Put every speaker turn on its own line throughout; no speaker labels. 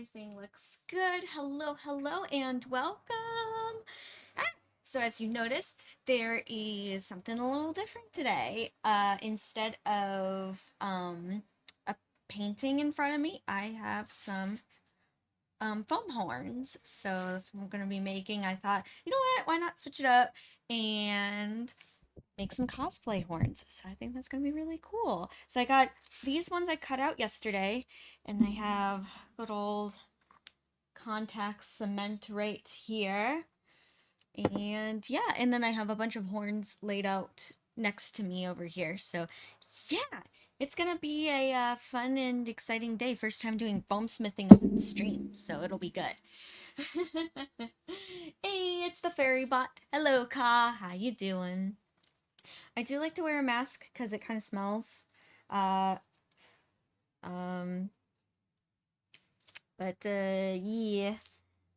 everything looks good. Hello, hello, and welcome. So as you notice, there is something a little different today. Instead of a painting in front of me, I have some foam horns. So that's what I'm going to be making. I thought, you know what, why not switch it up and make some cosplay horns. So I think that's going to be really cool. So I got these ones I cut out yesterday, and I have good old contact cement right here. And yeah, and then I have a bunch of horns laid out next to me over here. So yeah, it's gonna be a fun and exciting day. First time doing foam smithing on stream, so it'll be good. Hey, it's the fairy bot. Hello, Ka. How you doing? I do like to wear a mask because it kind of smells. Uh, um, yeah.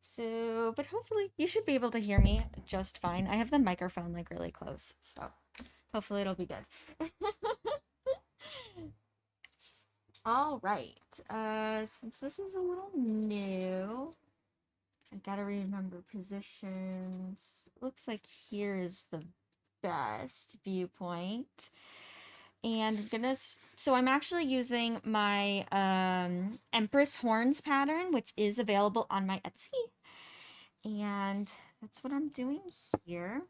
So, but hopefully you should be able to hear me just fine. I have the microphone like really close, so hopefully it'll be good. All right. Since this is a little new, I gotta remember positions. Looks like here is the best viewpoint. And I'm gonna, so I'm actually using my Empress Horns pattern, which is available on my Etsy. And that's what I'm doing here.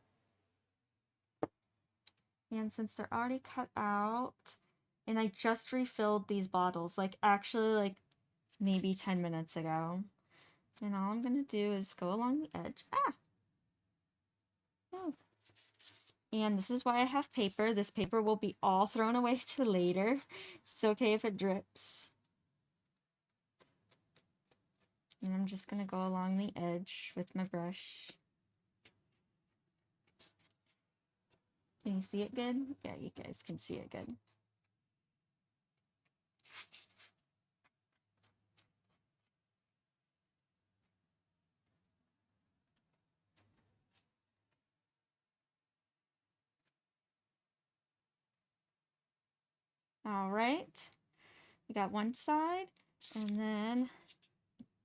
And since they're already cut out, and I just refilled these bottles, like actually like maybe 10 minutes ago. And all I'm gonna do is go along the edge. Oh. And this is why I have paper. This paper will be all thrown away to later. It's okay if it drips. And I'm just gonna go along the edge with my brush. Can you see it good? Yeah, you guys can see it good. All right, we got one side, and then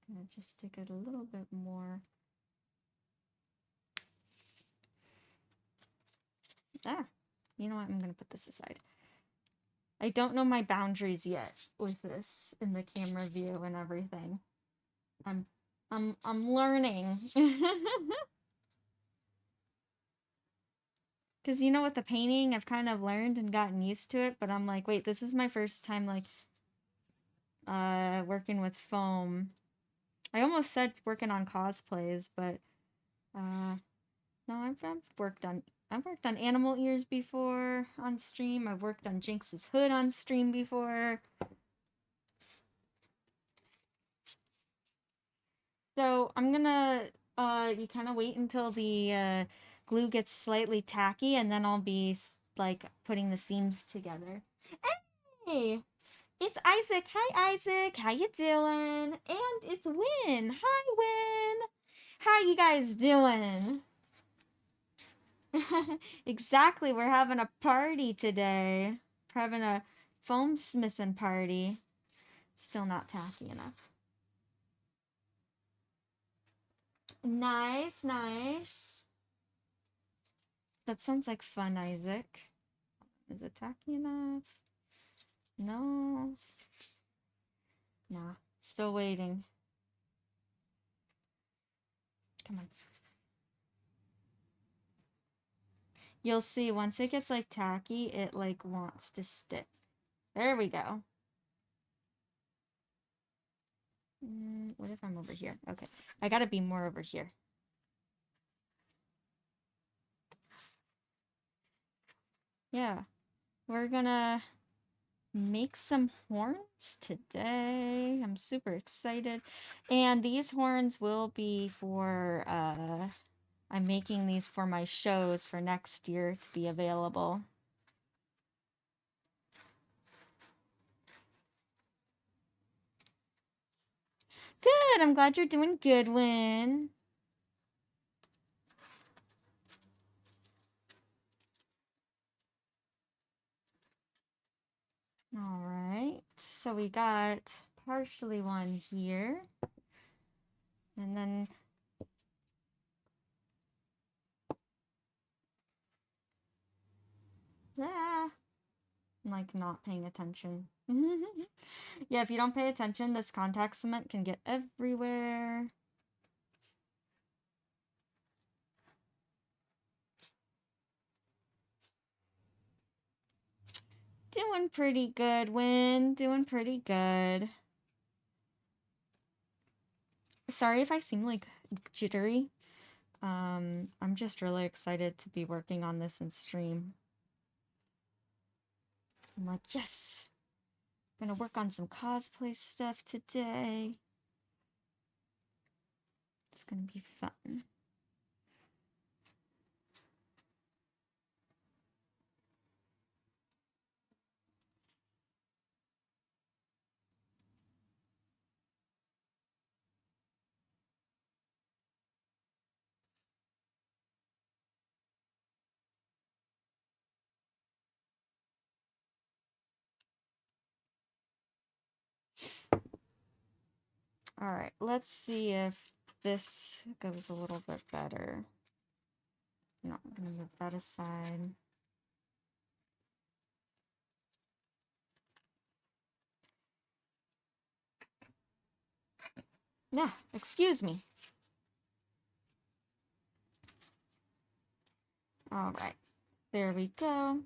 I'm gonna just stick it a little bit more. You know what? I'm gonna put this aside. I don't know my boundaries yet with this in the camera view and everything. I'm learning. Because you know, with the painting, I've kind of learned and gotten used to it, but I'm like, wait, this is my first time like working with foam. I almost said working on cosplays, but no, I've worked on animal ears before on stream. I've worked on Jinx's hood on stream before. So I'm gonna you kind of wait until the glue gets slightly tacky, and then I'll be like putting the seams together. Hey, it's Isaac. Hi, Isaac. How you doing? And it's Win. Hi, Win. How you guys doing? Exactly. We're having a party today. We're having a foam smithing party. Still not tacky enough. Nice, nice. That sounds like fun, Isaac. Is it tacky enough? No. Nah. Still waiting. Come on. You'll see once it gets like tacky, it like wants to stick. There we go. What if I'm over here? Okay. I gotta be more over here. Yeah. We're gonna make some horns today. I'm super excited. And these horns will be for, I'm making these for my shows for next year to be available. Good. I'm glad you're doing good, Win. All right. So we got partially one here. And then I'm like not paying attention. Yeah, if you don't pay attention, this contact cement can get everywhere. Doing pretty good, Win. Doing pretty good. Sorry if I seem like jittery. I'm just really excited to be working on this in stream. I'm like, yes! I'm gonna work on some cosplay stuff today. It's gonna be fun. Alright, let's see if this goes a little bit better. No, I'm gonna move that aside. Yeah, excuse me. Alright, there we go.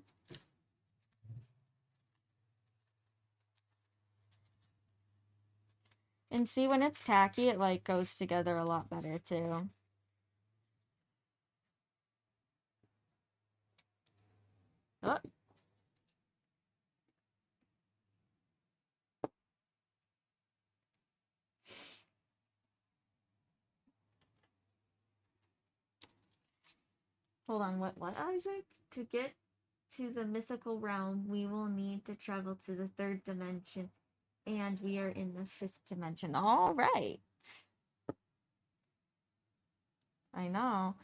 And see, when it's tacky, it like goes together a lot better too. Oh. Hold on, what, Isaac? To get to the mythical realm, we will need to travel to the 3rd dimension, and we are in the 5th dimension. All right. I know.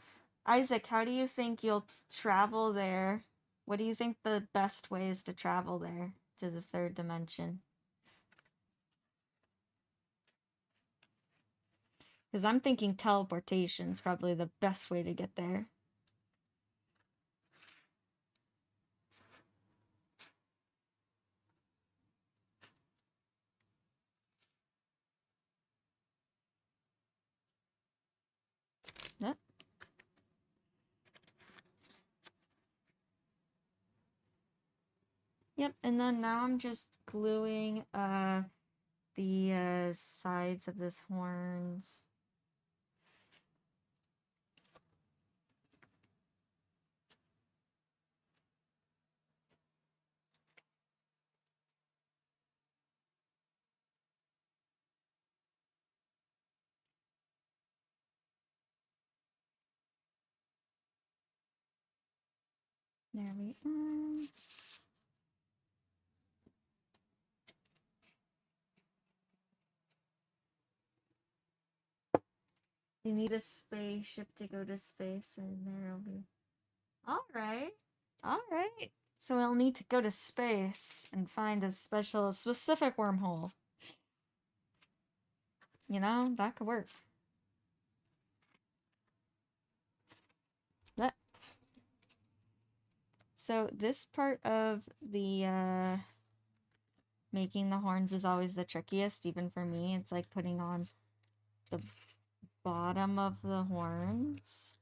Isaac, how do you think you'll travel there? What do you think the best way is to travel there to the 3rd dimension? Because I'm thinking teleportation is probably the best way to get there. Yep. Yep, and then now I'm just gluing the sides of this horns. There we are. You need a spaceship to go to space, and there'll be... Alright. Alright. So we'll need to go to space and find a specific wormhole. You know, that could work. That. So this part of the making the horns is always the trickiest, even for me. It's like putting on the bottom of the horns.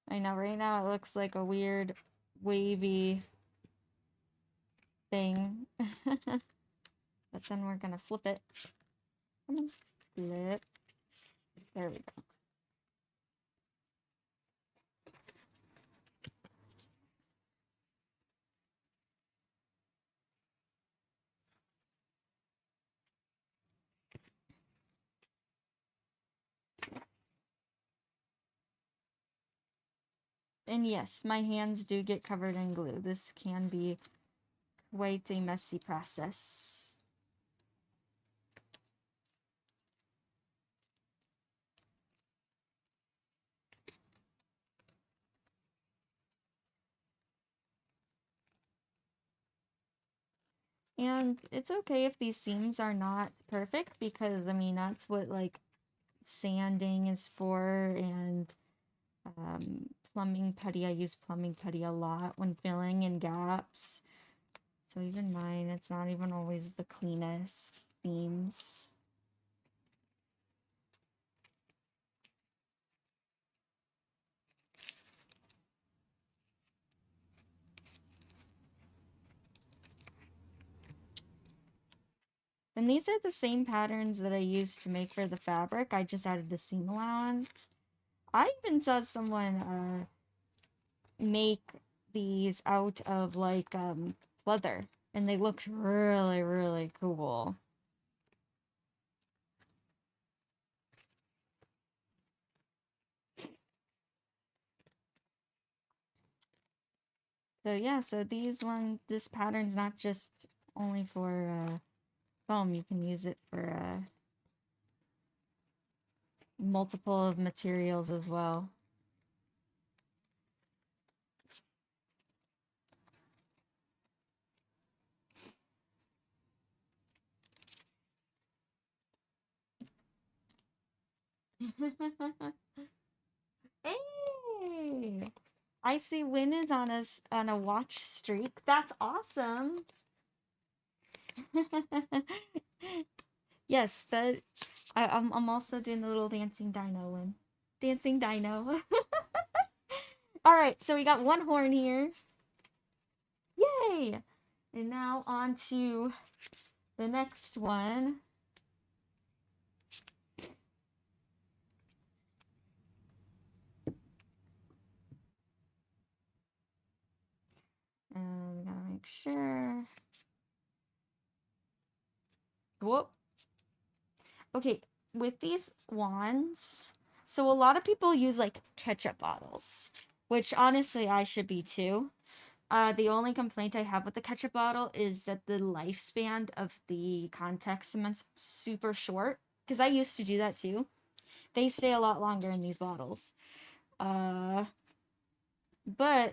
I know, right now it looks like a weird, wavy thing. But then we're gonna flip it. Come on, flip. There we go. And yes, my hands do get covered in glue. This can be quite a messy process. And it's okay if these seams are not perfect because, I mean, that's what, like, sanding is for, and plumbing putty. I use plumbing putty a lot when filling in gaps. So even mine, it's not even always the cleanest seams. And these are the same patterns that I used to make for the fabric. I just added a seam allowance. I even saw someone make these out of like leather, and they looked really, really cool. So yeah, so this pattern's not just only for foam. You can use it for multiple of materials as well. Hey! I see Win is on a watch streak. That's awesome. Yes, I'm also doing the little dancing dino one. Dancing dino. Alright, so we got one horn here. Yay! And now on to the next one. And we gotta make sure. Whoop. Okay, with these wands, so a lot of people use like ketchup bottles, which honestly I should be too. The only complaint I have with the ketchup bottle is that the lifespan of the contact cement's super short. Because I used to do that too. They stay a lot longer in these bottles. But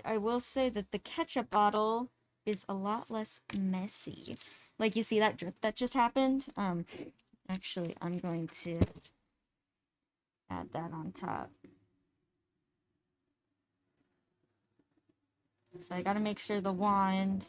I will say that the ketchup bottle is a lot less messy. Like you see that drip that just happened? Actually, I'm going to add that on top. So I gotta make sure the wand.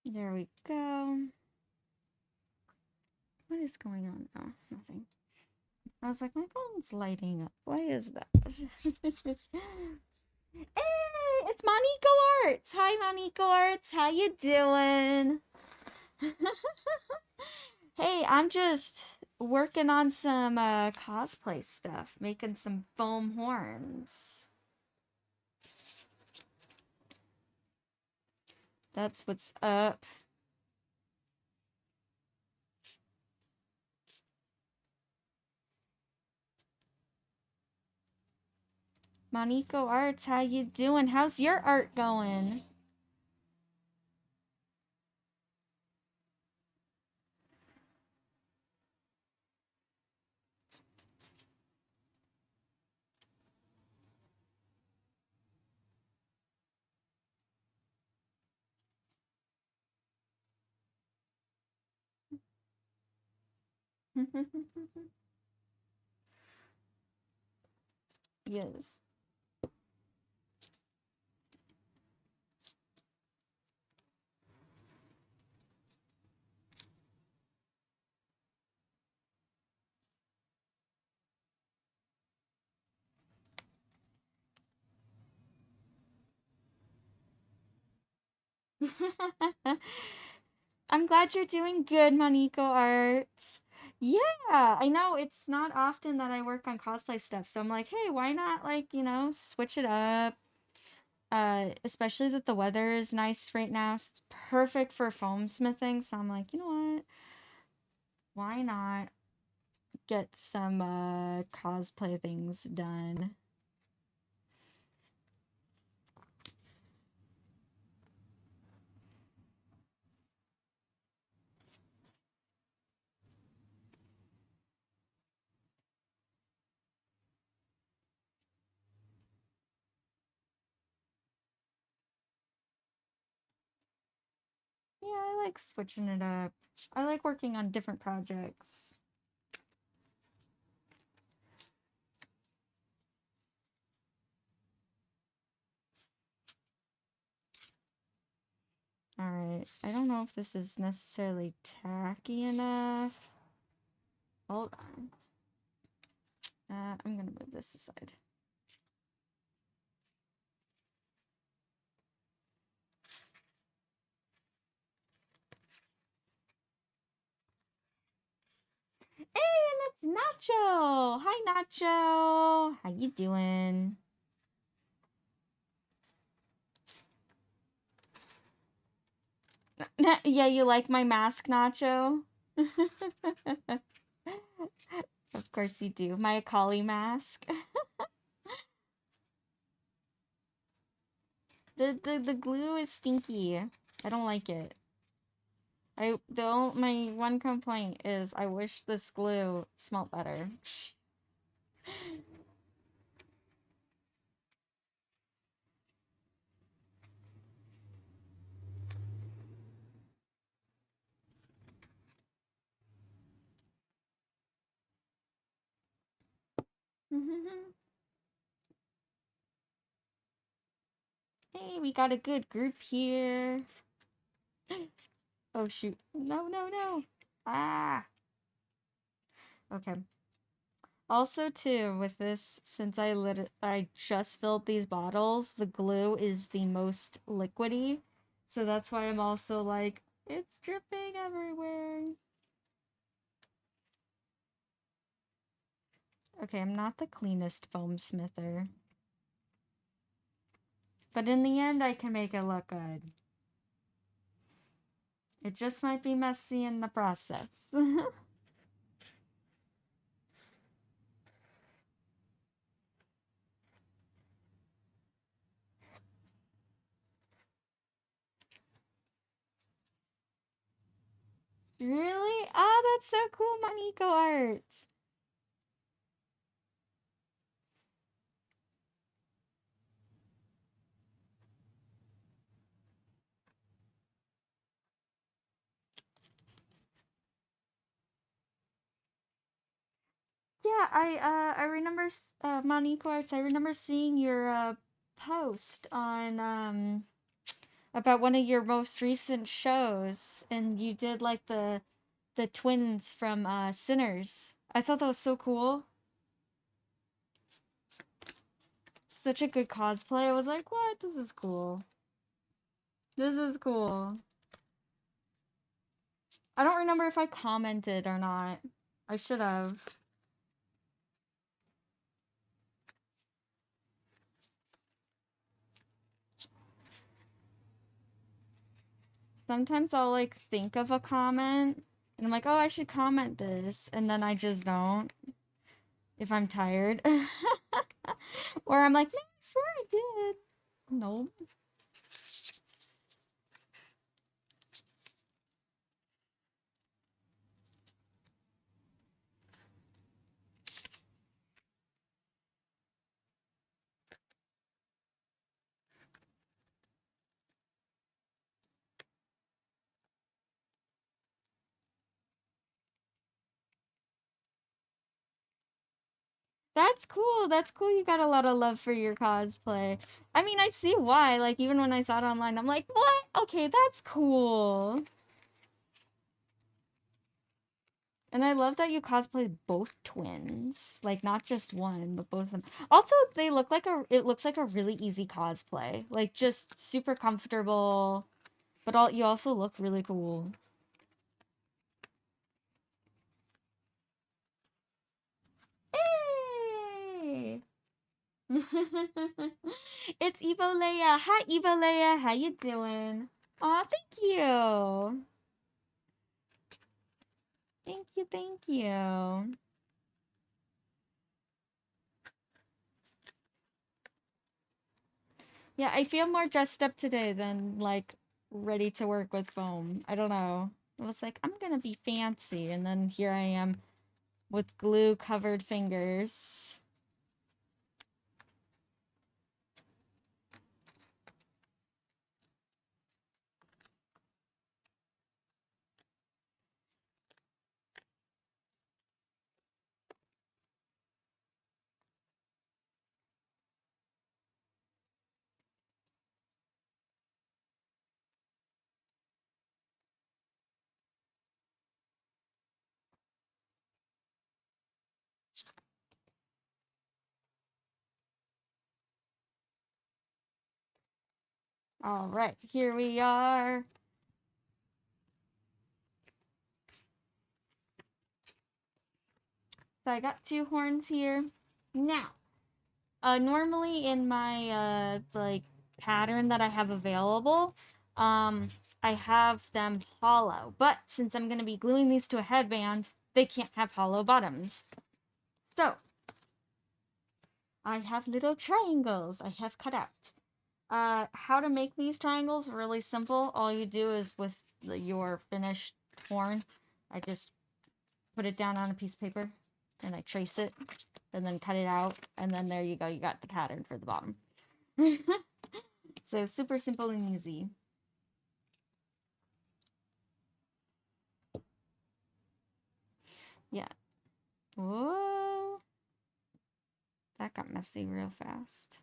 There we go. What is going on? Oh, nothing. I was like, my phone's lighting up. Why is that? Hey, it's Moniko Arts. Hi, Moniko Arts. How you doing? Hey, I'm just working on some cosplay stuff, making some foam horns. That's what's up. Moniko Arts, how you doing? How's your art going? Yes. I'm glad you're doing good, Moniko Arts. Yeah, I know it's not often that I work on cosplay stuff, so I'm like, hey, why not, like, switch it up? Especially that the weather is nice right now, so it's perfect for foam smithing. So I'm like, you know what? why not get some cosplay things done? Yeah, I like switching it up. I like working on different projects. Alright, I don't know if this is necessarily tacky enough. Hold on. I'm gonna move this aside. Hey, and it's Nacho! Hi, Nacho! How you doing? Yeah, you like my mask, Nacho? Of course you do. My Akali mask. The glue is stinky. I don't like it. My one complaint is I wish this glue smelled better. Hey, we got a good group here. Oh shoot. No, no, no. Ah. Okay. Also too, with this, since I just filled these bottles, the glue is the most liquidy. So that's why I'm also like, it's dripping everywhere. Okay, I'm not the cleanest foamsmither. But in the end, I can make it look good. It just might be messy in the process. Really? Oh, that's so cool, Maniko Arts. Yeah, I remember Maniko Arts. I remember seeing your post on about one of your most recent shows, and you did like the twins from Sinners. I thought that was so cool. Such a good cosplay. I was like, what? This is cool. This is cool. I don't remember if I commented or not. I should have. Sometimes I'll like think of a comment and I'm like, oh, I should comment this, and then I just don't if I'm tired. Or I'm like, man, I swear I did. Nope. That's cool. That's cool. You got a lot of love for your cosplay. I mean, I see why. Like, even when I saw it online, I'm like, what? Okay, that's cool. And I love that you cosplayed both twins. Like, not just one, but both of them. Also, it looks like a really easy cosplay. Like, just super comfortable. But you also look really cool. Hey! It's Evo Leia. Hi, Evo Leia. How you doing? Aw, thank you. Thank you, thank you. Yeah, I feel more dressed up today than, like, ready to work with foam. I don't know. I was like, I'm gonna be fancy, and then here I am with glue-covered fingers. All right, here we are. So I got 2 horns here. Now, normally in my, like, pattern that I have available, I have them hollow. But since I'm going to be gluing these to a headband, they can't have hollow bottoms. So, I have little triangles I have cut out. How to make these triangles? Really simple. All you do is with your finished horn, I just put it down on a piece of paper and I trace it and then cut it out, and then there you go, you got the pattern for the bottom. So super simple and easy. Yeah. Whoa. That got messy real fast.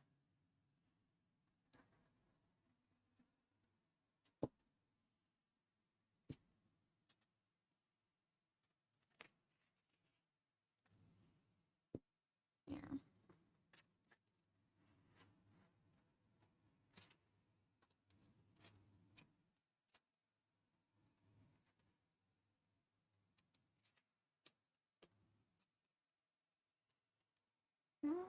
Yeah.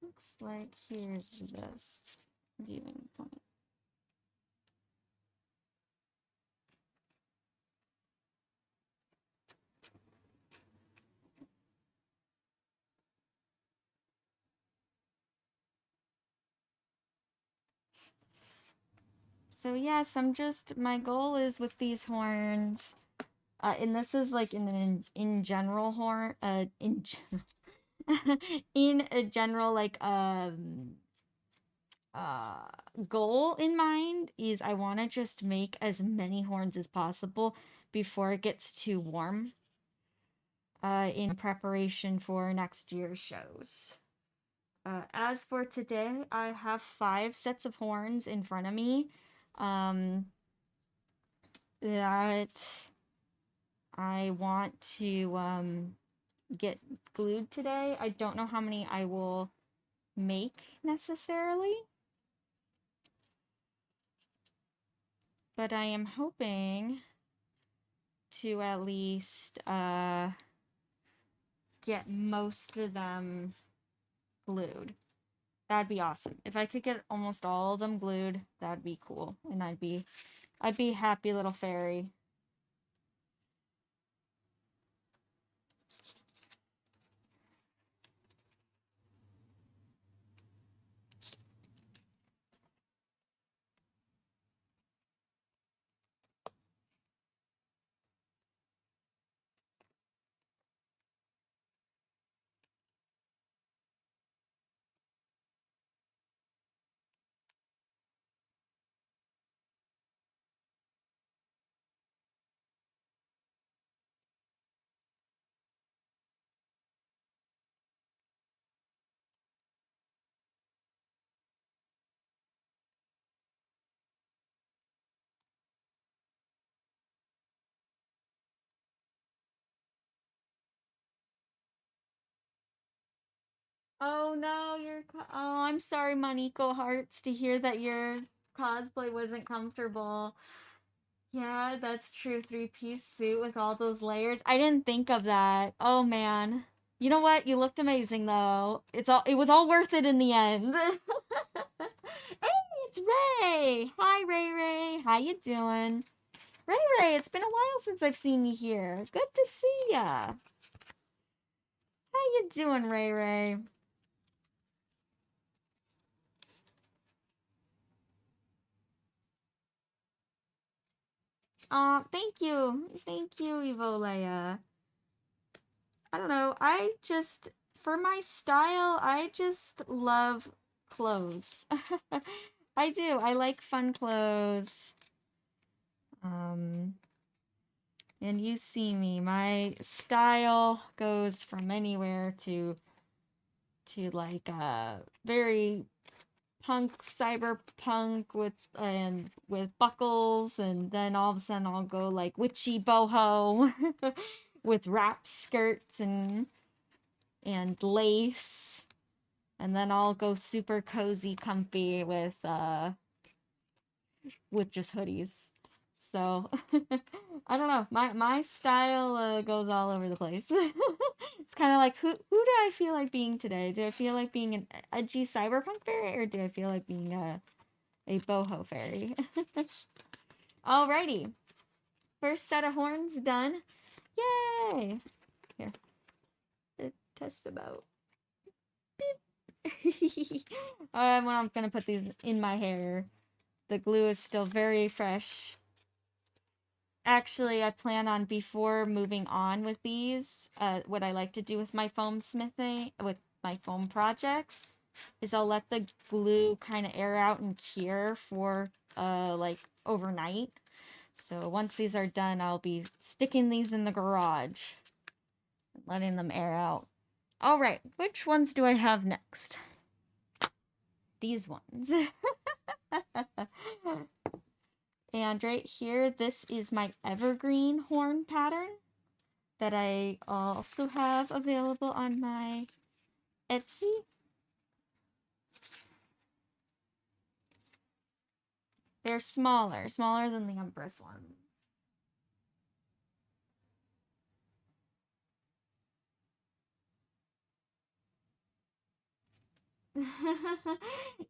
Looks like here's the best viewing point. So yes, my goal is with these horns, and this is like in general horn, in a general, like, uh, goal in mind is I want to just make as many horns as possible before it gets too warm, in preparation for next year's shows. As for today, I have 5 sets of horns in front of me, that I want to get glued today. I don't know how many I will make necessarily, but I am hoping to at least get most of them glued. That'd be awesome. If I could get almost all of them glued, that'd be cool, and I'd be happy little fairy. Oh no, oh, I'm sorry, Moniko Hearts, to hear that your cosplay wasn't comfortable. Yeah, that's true. 3-piece suit with all those layers. I didn't think of that. Oh man. You know what? You looked amazing though. It was all worth it in the end. Hey, it's Ray. Hi, Ray Ray. How you doing? Ray Ray, it's been a while since I've seen you here. Good to see ya. How you doing, Ray Ray? Thank you. Thank you, Evolea. I don't know. For my style, I just love clothes. I do. I like fun clothes. And you see me. My style goes from anywhere to like very punk cyberpunk with buckles, and then all of a sudden I'll go like witchy boho with wrap skirts and lace, and then I'll go super cozy comfy with just hoodies. So I don't know. My style goes all over the place. It's kind of like who do I feel like being today? Do I feel like being an edgy cyberpunk fairy, or do I feel like being a boho fairy? Alrighty, first set of horns done. Yay! Here, test about. When I'm gonna put these in my hair, the glue is still very fresh. Actually, I plan on, before moving on with these, what I like to do with my foam smithing, with my foam projects, is I'll let the glue kind of air out and cure for like overnight. So once these are done, I'll be sticking these in the garage and letting them air out. All right, which ones do I have next? These ones. And right here, this is my Evergreen Horn pattern that I also have available on my Etsy. They're smaller than the Empress ones.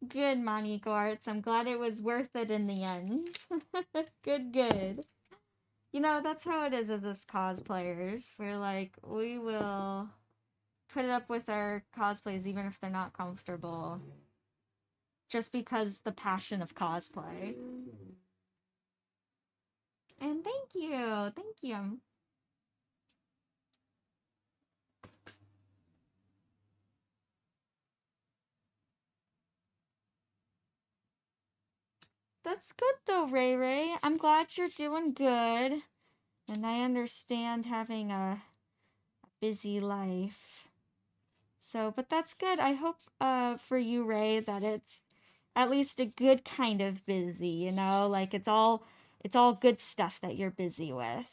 Good, Moniko Arts. I'm glad it was worth it in the end. Good, good. You know, that's how it is as us cosplayers. We're like, we will put it up with our cosplays even if they're not comfortable. Just because the passion of cosplay. And thank you. Thank you. That's good though, Ray Ray. I'm glad you're doing good. And I understand having a busy life. So, but that's good. I hope for you, Ray, that it's at least a good kind of busy, you know? Like it's all good stuff that you're busy with.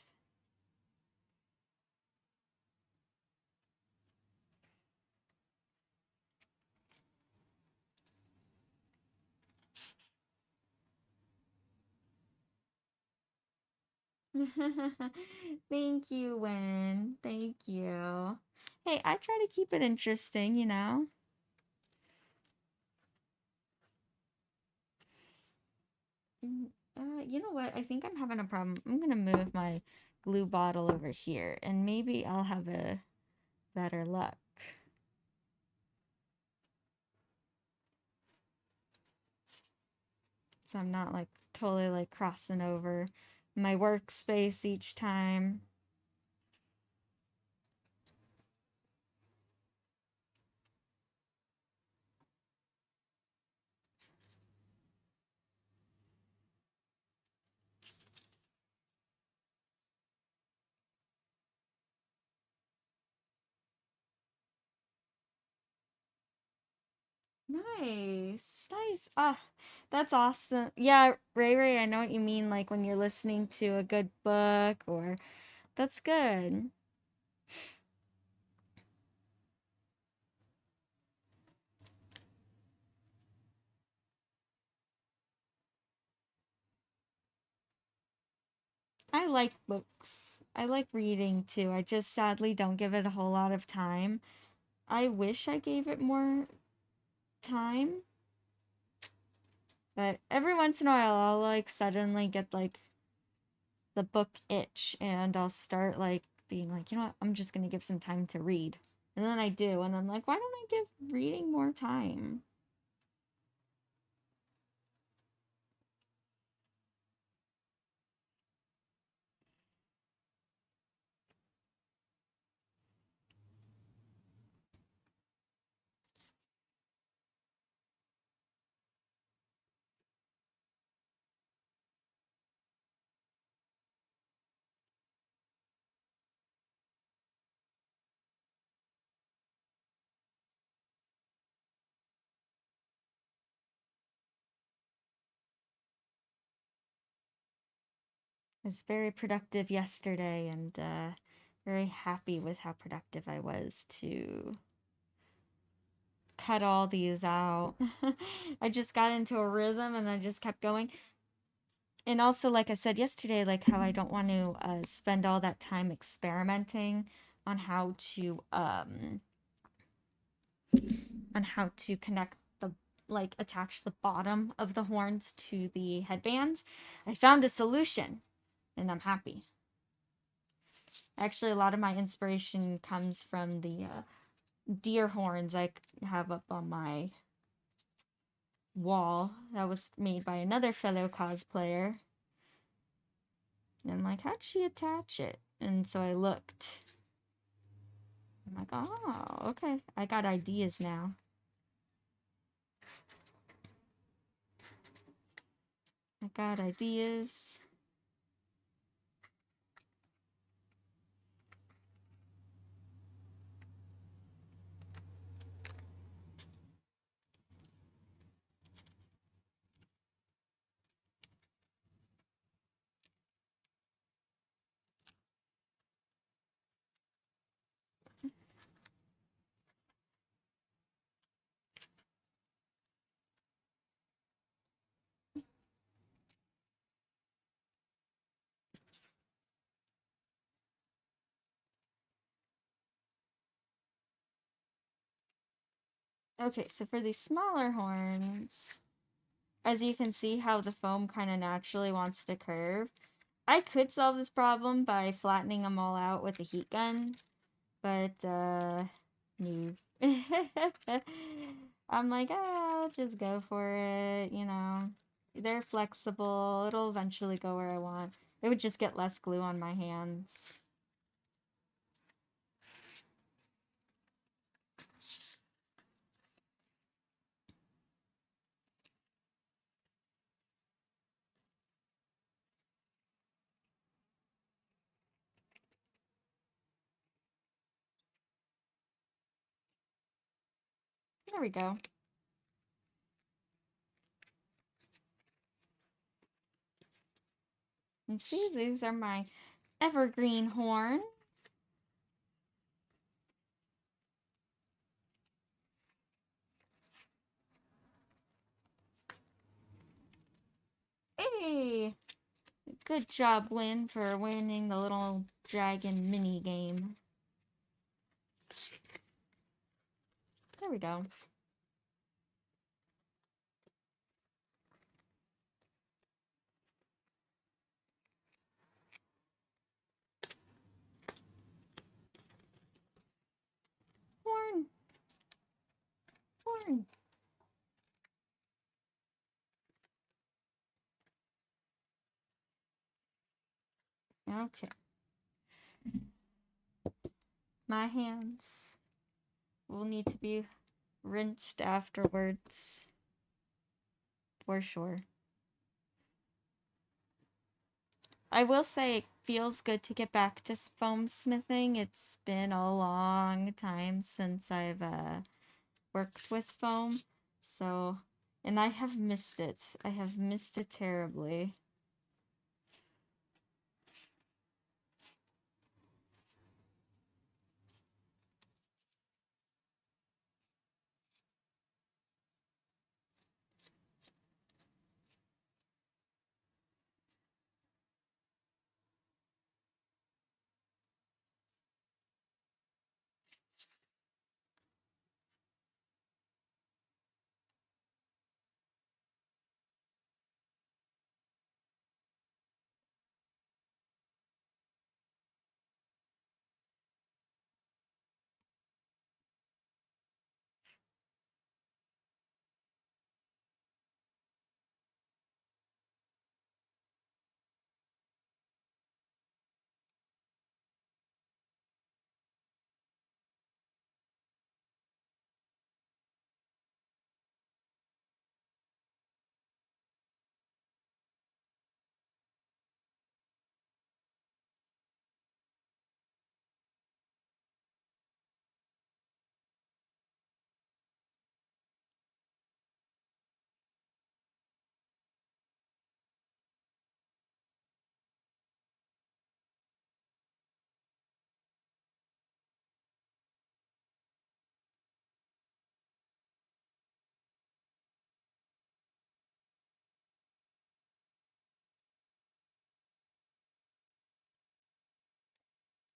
Thank you, Win. Thank you. Hey, I try to keep it interesting, you know? You know what? I think I'm having a problem. I'm gonna move my glue bottle over here, and maybe I'll have a better luck. So I'm not like totally like crossing over my workspace each time. Nice. Nice. Ah, that's awesome. Yeah, Ray Ray, I know what you mean, like when you're listening to a good book, or that's good. I like books. I like reading too. I just sadly don't give it a whole lot of time. I wish I gave it more time, but every once in a while I'll like suddenly get like the book itch, and I'll start like being like, you know what, I'm just gonna give some time to read. And then I do, and I'm like, why don't I give reading more time? I was very productive yesterday, and very happy with how productive I was to cut all these out. I just got into a rhythm and I just kept going. And also, like I said yesterday, like how I don't want to spend all that time experimenting on how to connect the, like, attach the bottom of the horns to the headbands. I found a solution and I'm happy. Actually, a lot of my inspiration comes from the deer horns I have up on my wall that was made by another fellow cosplayer. And I'm like, how'd she attach it? And so I looked. I'm like, oh, okay. I got ideas now. I got ideas. Okay, so for these smaller horns, as you can see how the foam kind of naturally wants to curve, I could solve this problem by flattening them all out with a heat gun, but, no. I'm like, I'll just go for it, you know. They're flexible, it'll eventually go where I want. It would just get less glue on my hands. There we go. And see, these are my Evergreen Horns. Hey! Good job, Win, for winning the little dragon mini game. There we go. Horn! Horn! Okay. My hands will need to be rinsed afterwards. For sure. I will say it feels good to get back to foam smithing. It's been a long time since I've worked with foam. So, and I have missed it. I have missed it terribly.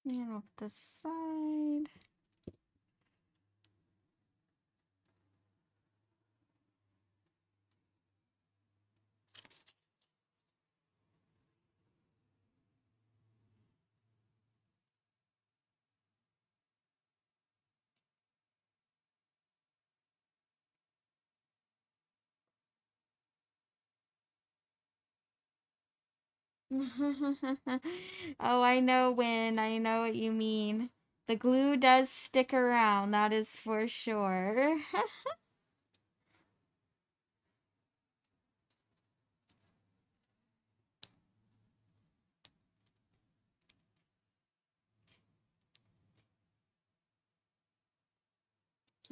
And off the side. Oh, I know when. I know what you mean. The glue does stick around, that is for sure.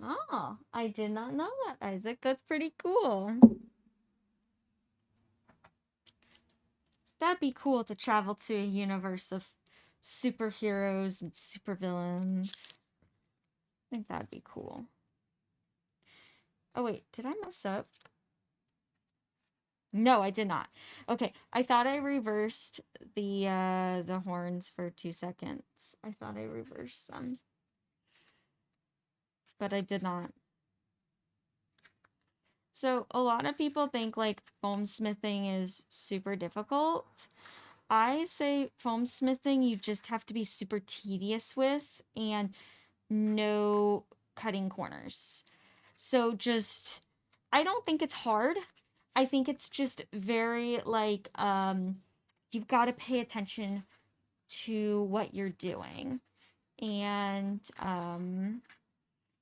Oh, I did not know that, Isaac. That's pretty cool. That'd be cool to travel to a universe of superheroes and supervillains. I think that'd be cool. Oh wait, did I mess up? No, I did not. Okay, I thought I reversed the horns for 2 seconds. I thought I reversed them, but I did not. So a lot of people think like foam smithing is super difficult. I say foam smithing you just have to be super tedious with and no cutting corners. So just I don't think it's hard. I think it's just very like you've got to pay attention to what you're doing. And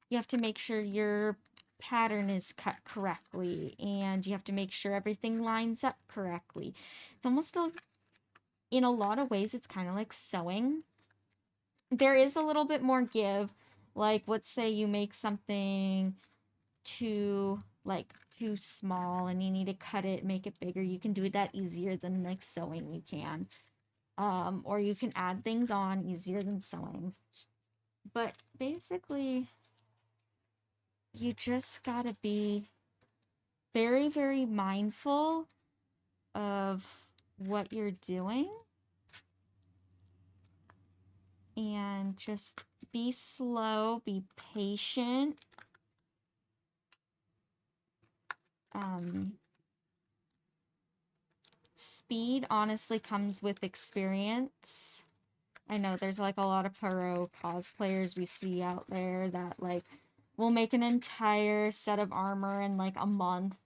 you have to make sure your pattern is cut correctly and you have to make sure everything lines up correctly. It's almost in a lot of ways it's kind of like sewing. There is a little bit more give. Like let's say you make something too too small and you need to cut it, make it bigger. You can do that easier than like sewing you can. Or you can add things on easier than sewing. But basically you just gotta be very, very mindful of what you're doing and just be slow, be patient. Speed honestly comes with experience. I know there's like a lot of pro cosplayers we see out there that like will make an entire set of armor in like a month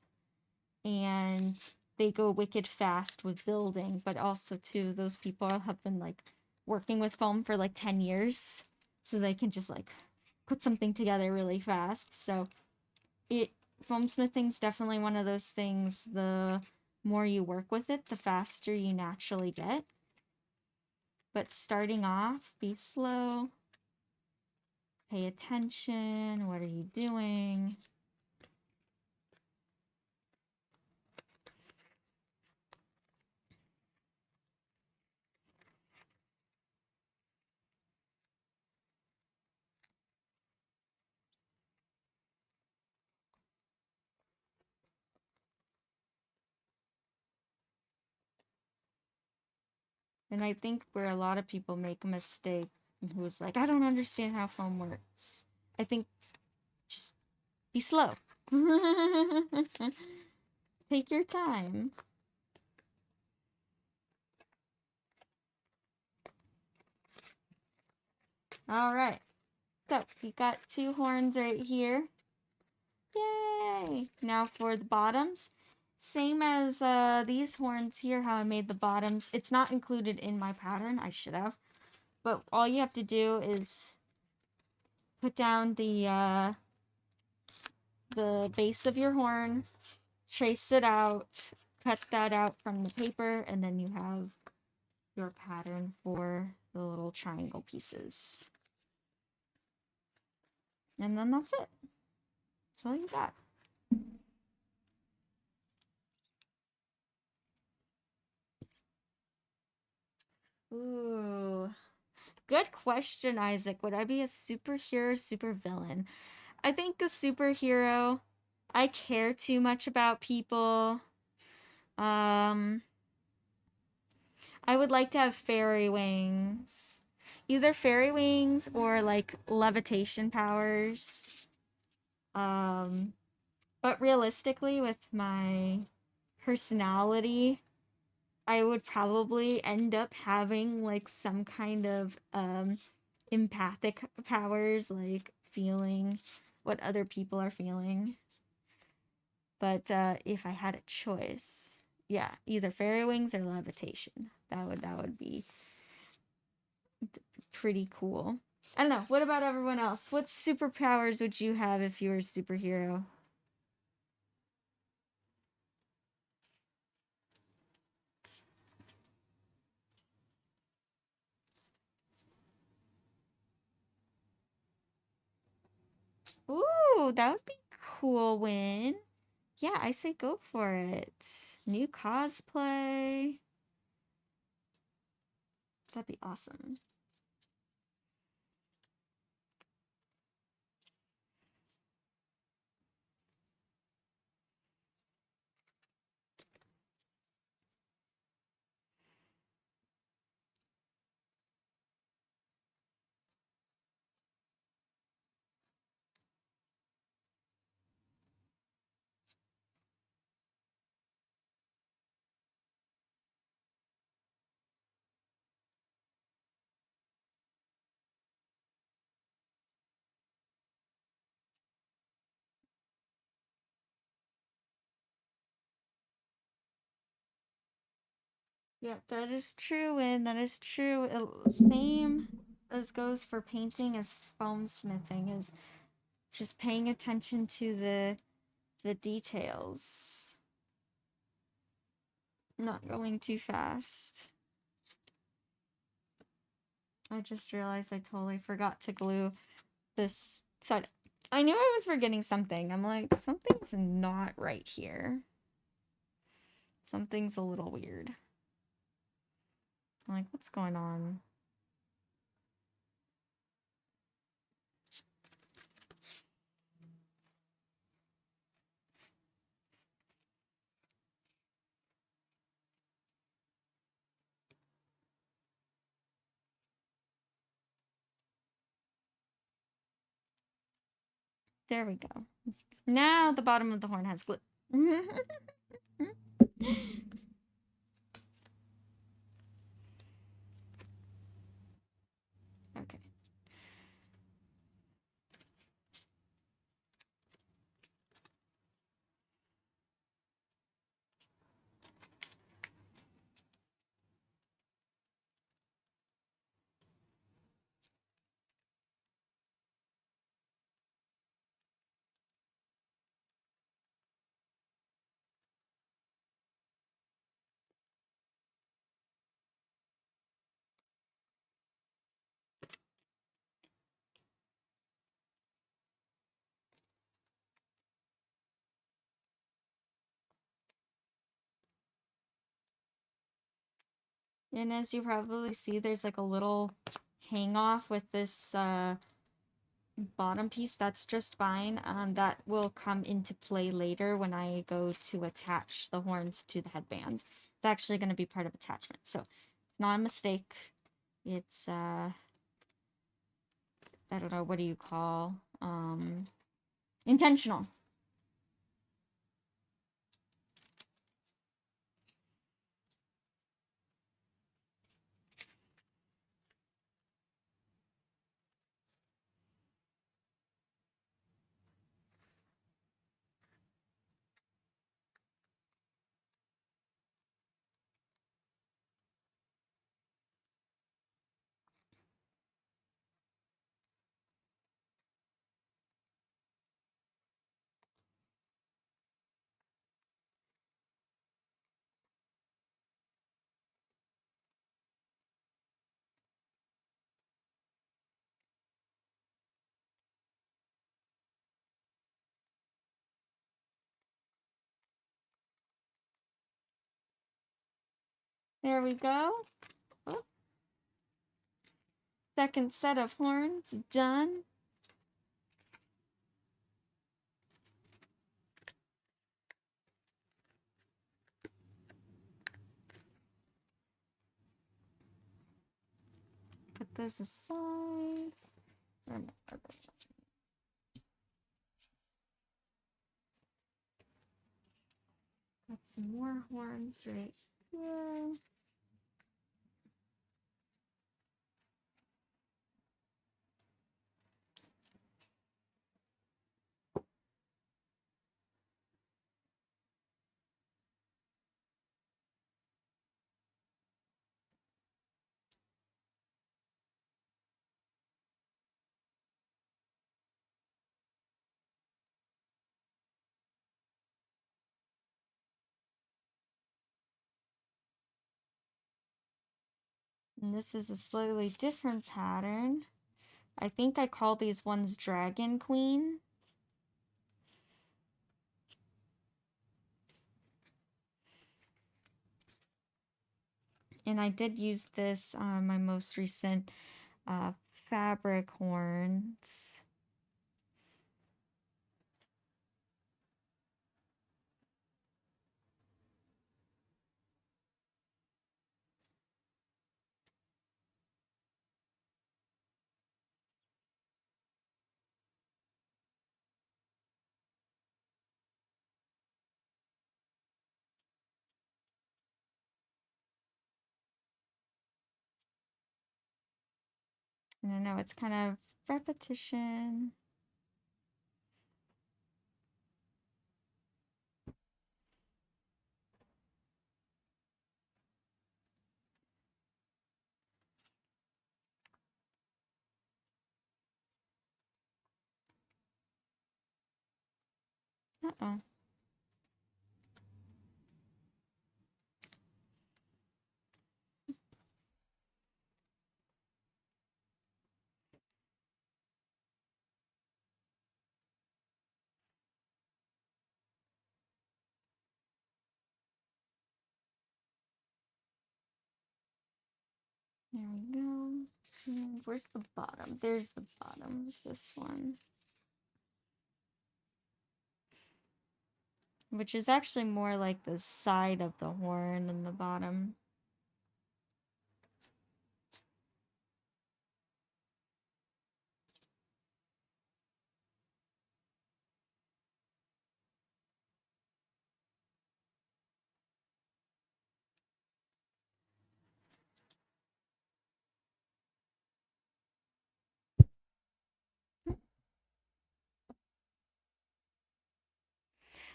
and they go wicked fast with building, but also too those people have been like working with foam for like 10 years so they can just like put something together really fast. So it foam smithing's definitely one of those things, the more you work with it, the faster you naturally get. But starting off, be slow, pay attention, what are you doing? And I think where a lot of people make a mistake, who's like, I don't understand how foam works. I think just be slow. Take your time. All right. So we got 2 horns right here. Yay! Now for the bottoms. Same as these horns here, how I made the bottoms. It's not included in my pattern. I should have. But all you have to do is put down the base of your horn, trace it out, cut that out from the paper, and then you have your pattern for the little triangle pieces. And then that's it. That's all you got. Ooh. Good question, Isaac. Would I be a superhero or supervillain? I think a superhero. I care too much about people. I would like to have fairy wings. either fairy wings or like levitation powers. But realistically, with my personality, I would probably end up having like some kind of empathic powers, like feeling what other people are feeling. But if I had a choice, yeah, either fairy wings or levitation. That would be pretty cool. I don't know. What about everyone else? What superpowers would you have if you were a superhero? Ooh, that would be cool, Win. Yeah, I say go for it. New cosplay. That'd be awesome. Yeah, that is true, and that is true. Same as goes for painting as foamsmithing, is just paying attention to the details. Not going too fast. I just realized I totally forgot to glue this side. I knew I was forgetting something. I'm like, something's not right here. Something's a little weird. I'm like, what's going on? There we go. Now the bottom of the horn has glue. Okay. And as you probably see, there's like a little hang off with this bottom piece. That's just fine. That will come into play later when I go to attach the horns to the headband. It's actually going to be part of attachment. So it's not a mistake. It's, I don't know, what do you call, intentional. There we go. Oh. Second set of horns done. Put those aside. Got some more horns right here. And this is a slightly different pattern. I think I call these ones Dragon Queen. And I did use this on my most recent fabric horns. And I know it's kind of repetition. Uh-oh. There we go. And where's the bottom? There's the bottom. This one. Which is actually more like the side of the horn than the bottom.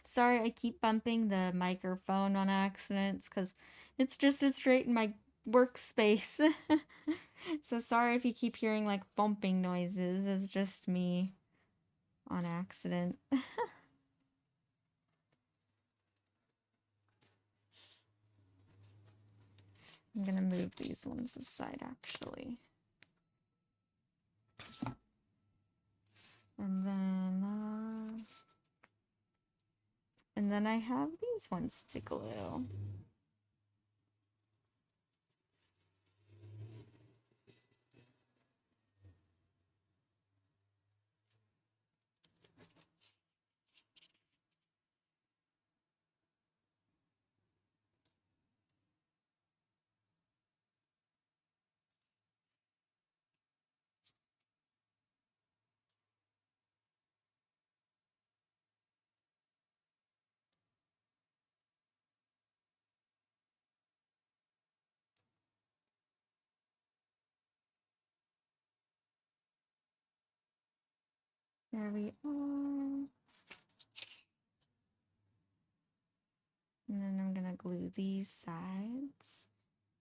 Sorry, I keep bumping the microphone on accidents because it's right in my workspace. So sorry if you keep hearing like bumping noises. It's just me on accident. I'm gonna move these ones aside actually. And then I have these ones to glue. There we are. And then I'm gonna glue these sides.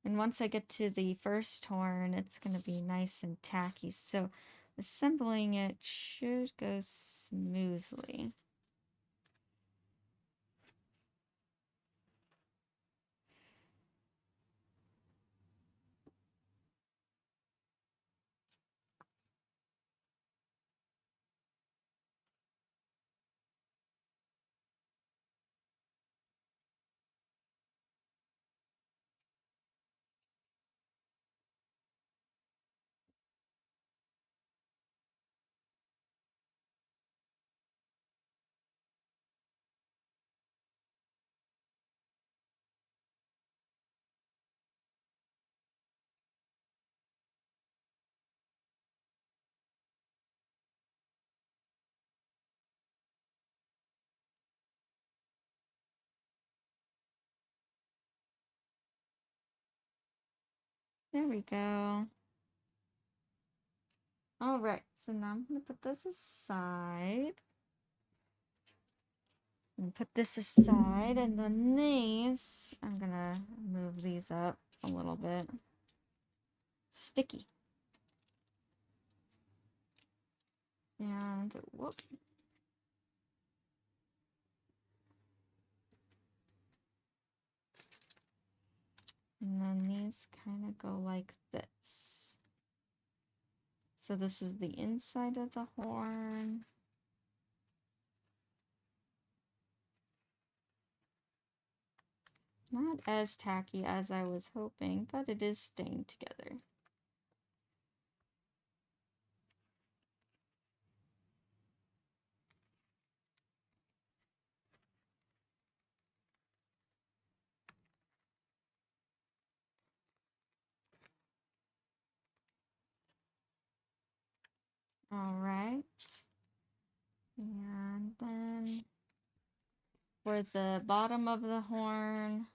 And once I get to the first horn, it's gonna be nice and tacky. So assembling it should go smoothly. There we go. Alright, so now I'm going to put this aside. And put this aside, and then these, I'm going to move these up a little bit. Sticky. And, whoop. And then these kind of go like this. So this is the inside of the horn. Not as tacky as I was hoping, but it is staying together. Alright. And then for the bottom of the horn,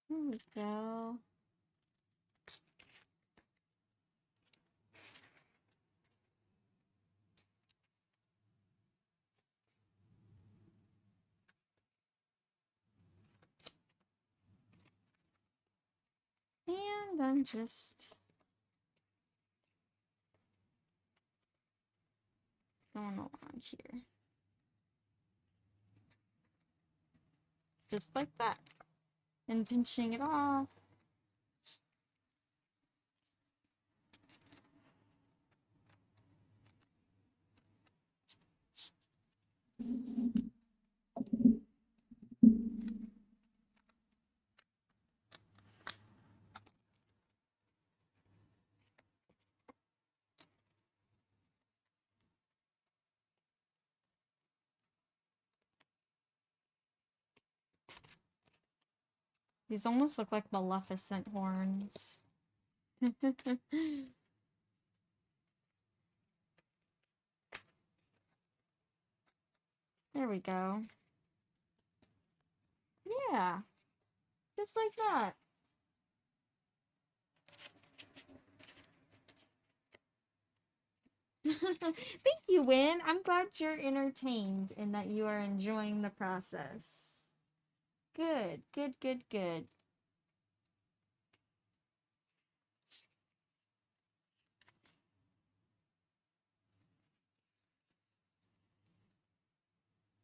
there we go. And I'm just going along here. Just like that. And pinching it off. These almost look like Maleficent horns. There we go. Yeah, just like that. Thank you, Win. I'm glad you're entertained and that you are enjoying the process. Good, good, good, good.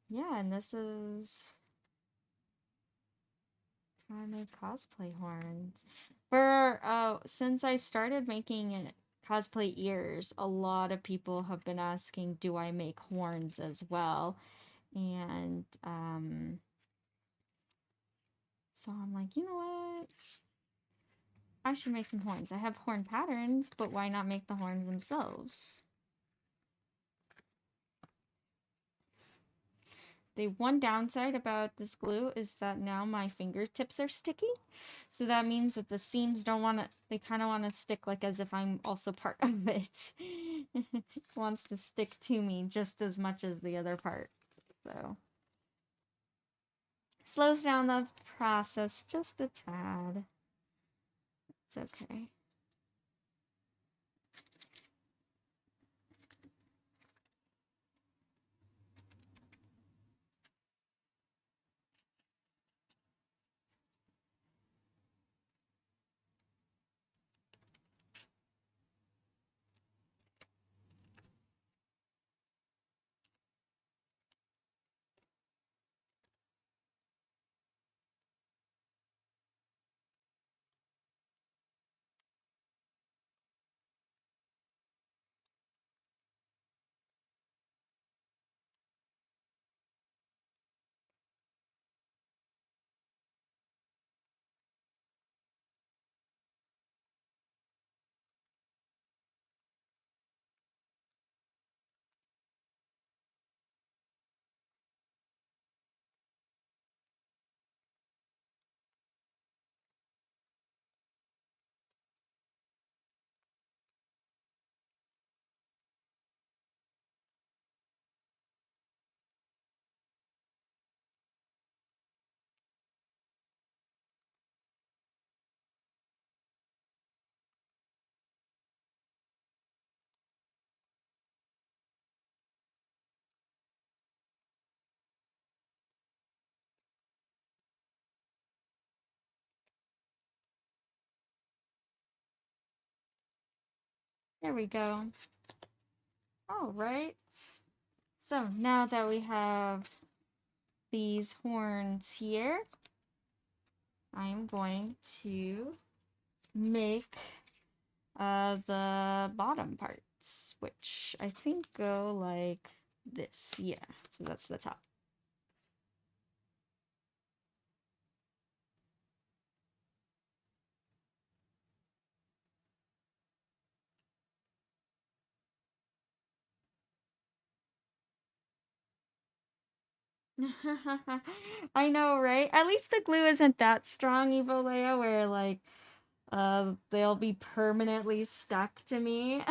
Yeah, and this is how I make cosplay horns. Since I started making cosplay ears, a lot of people have been asking, do I make horns as well? And, so I'm like, you know what? I should make some horns. I have horn patterns, but why not make the horns themselves? The one downside about this glue is that now my fingertips are sticky. So that means that the seams don't want to, they kind of want to stick like as if I'm also part of it. It wants to stick to me just as much as the other part. So slows down the process just a tad. It's okay. There we go. All right. So now that we have these horns here, I'm going to make the bottom parts, which I think go like this. Yeah, so that's the top. I know, right? At least the glue isn't that strong, Evolea, where like they'll be permanently stuck to me.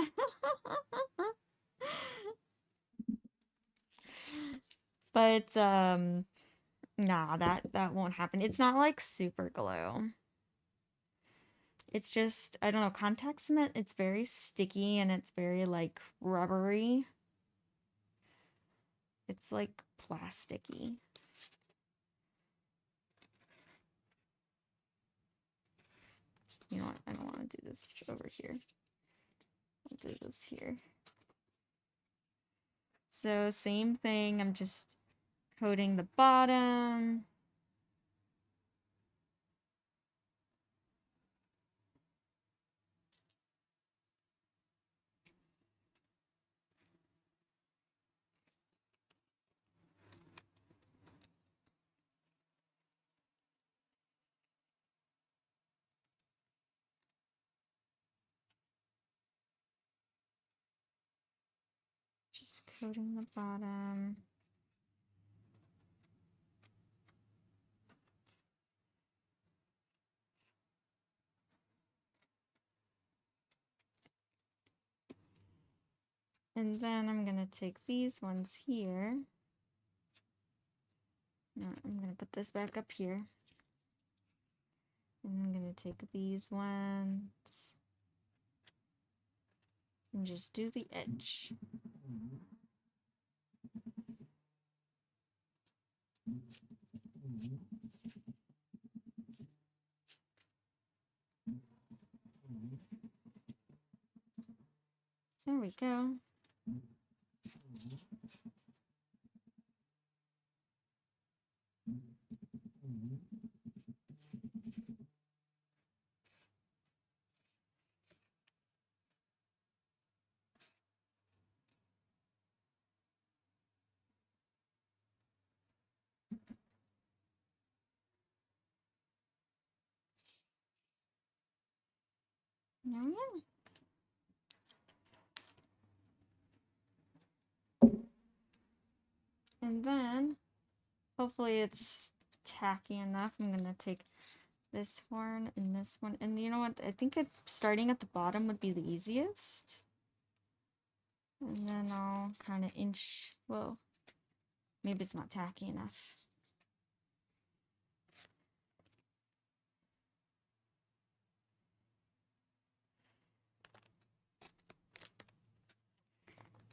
But nah, that won't happen. It's not like super glue. It's just, I don't know, contact cement, it's very sticky and it's very like rubbery. It's like plasticky. You know what? I don't want to do this over here. I'll do this here. So same thing, I'm just coating the bottom. Just coating the bottom. And then I'm gonna take these ones here. No, I'm gonna put this back up here. And I'm gonna take these ones and just do the edge. There we go. There we go. And then, hopefully it's tacky enough. I'm gonna take this horn and this one. And you know what? I think starting at the bottom would be the easiest. And then I'll kind of inch, well, maybe it's not tacky enough.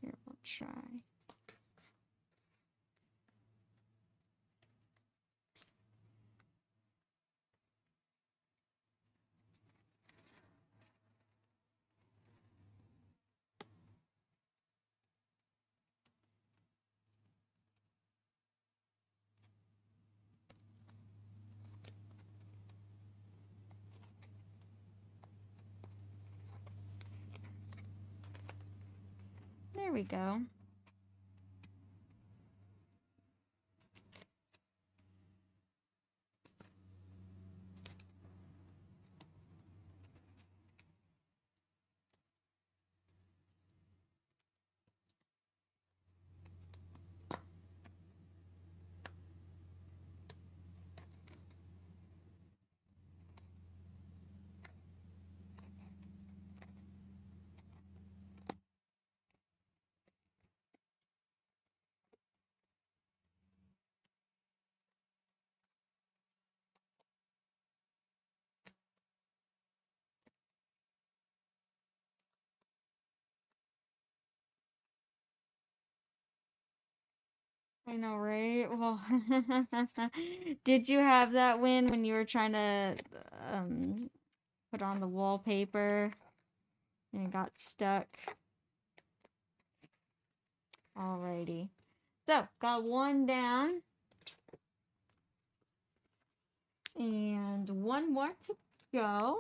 Here, we'll try. There we go. I know, right? Well, did you have that when you were trying to put on the wallpaper? And it got stuck. Alrighty. So, got one down. And one more to go.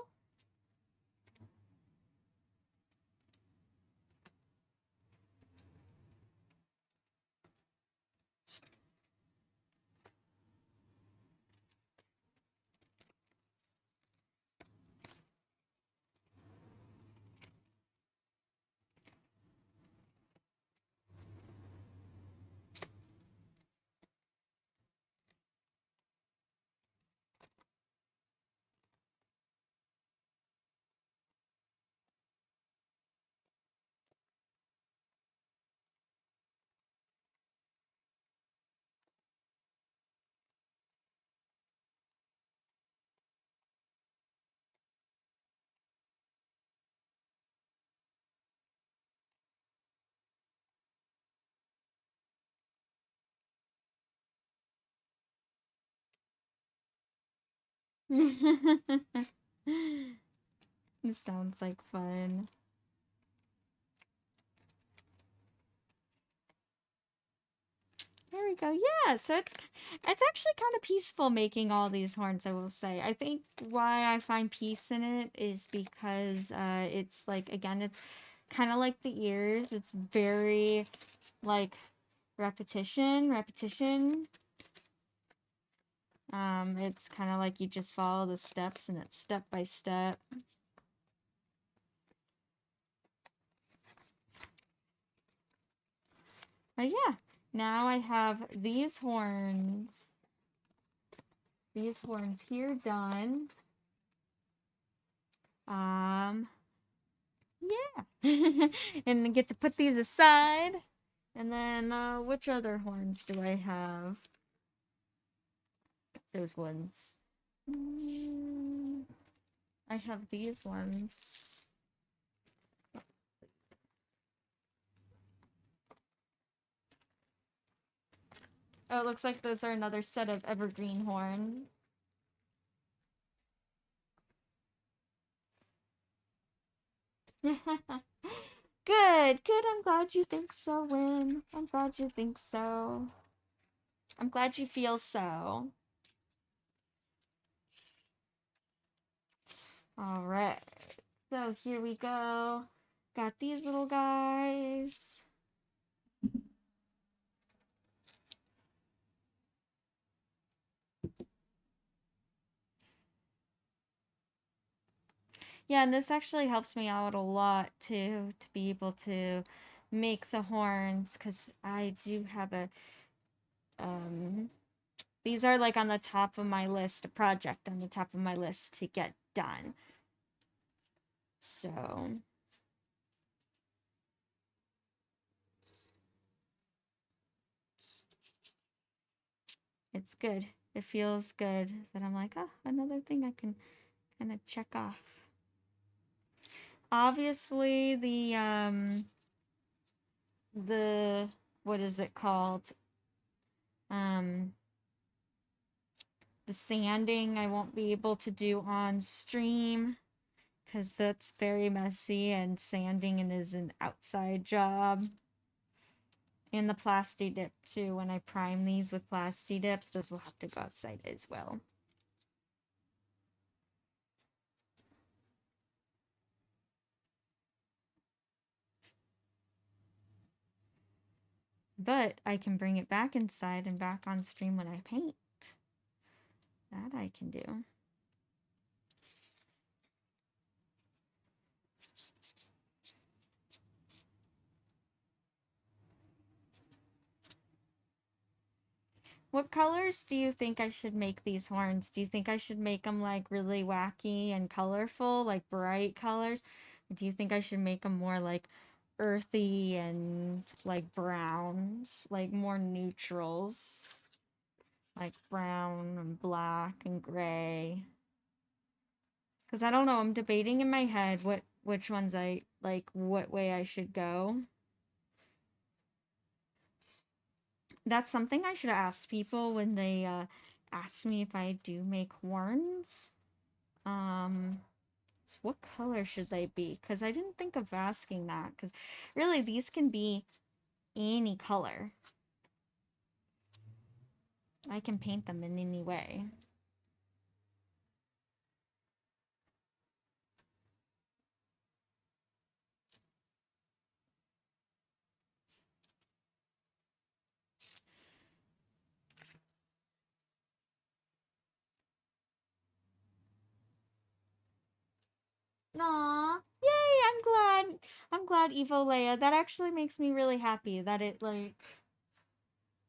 This sounds like fun. There we go. Yeah, so it's actually kind of peaceful making all these horns, I will say. I think why I find peace in it is because it's like, again, it's kind of like the ears. It's very like repetition. It's kind of like you just follow the steps and it's step by step. But yeah, now I have these horns here done. Yeah. And I get to put these aside. And then, which other horns do I have? Those ones. I have these ones. Oh, it looks like those are another set of Evergreen Horns. Good, good. I'm glad you think so, Win. I'm glad you think so. I'm glad you feel so. Alright. So here we go. Got these little guys. Yeah, and this actually helps me out a lot too, to be able to make the horns, because I do have a, these are like on the top of my list, a project on the top of my list to get done. So, it's good. It feels good that I'm like, oh, another thing I can kind of check off. Obviously, what is it called? The sanding I won't be able to do on stream because that's very messy, and sanding is an outside job. And the Plasti Dip too. When I prime these with Plasti Dip, those will have to go outside as well. But I can bring it back inside and back on stream when I paint. That I can do. What colors do you think I should make these horns? Do you think I should make them like really wacky and colorful, like bright colors? Or do you think I should make them more like earthy and like browns, like more neutrals, like brown and black and gray? Because I don't know, I'm debating in my head which ones I like, what way I should go. That's something I should ask people when they ask me if I do make horns. So what color should they be? Because I didn't think of asking that. Because really, these can be any color. I can paint them in any way. Aw, yay, I'm glad. I'm glad, Evo Leia. That actually makes me really happy that it, like,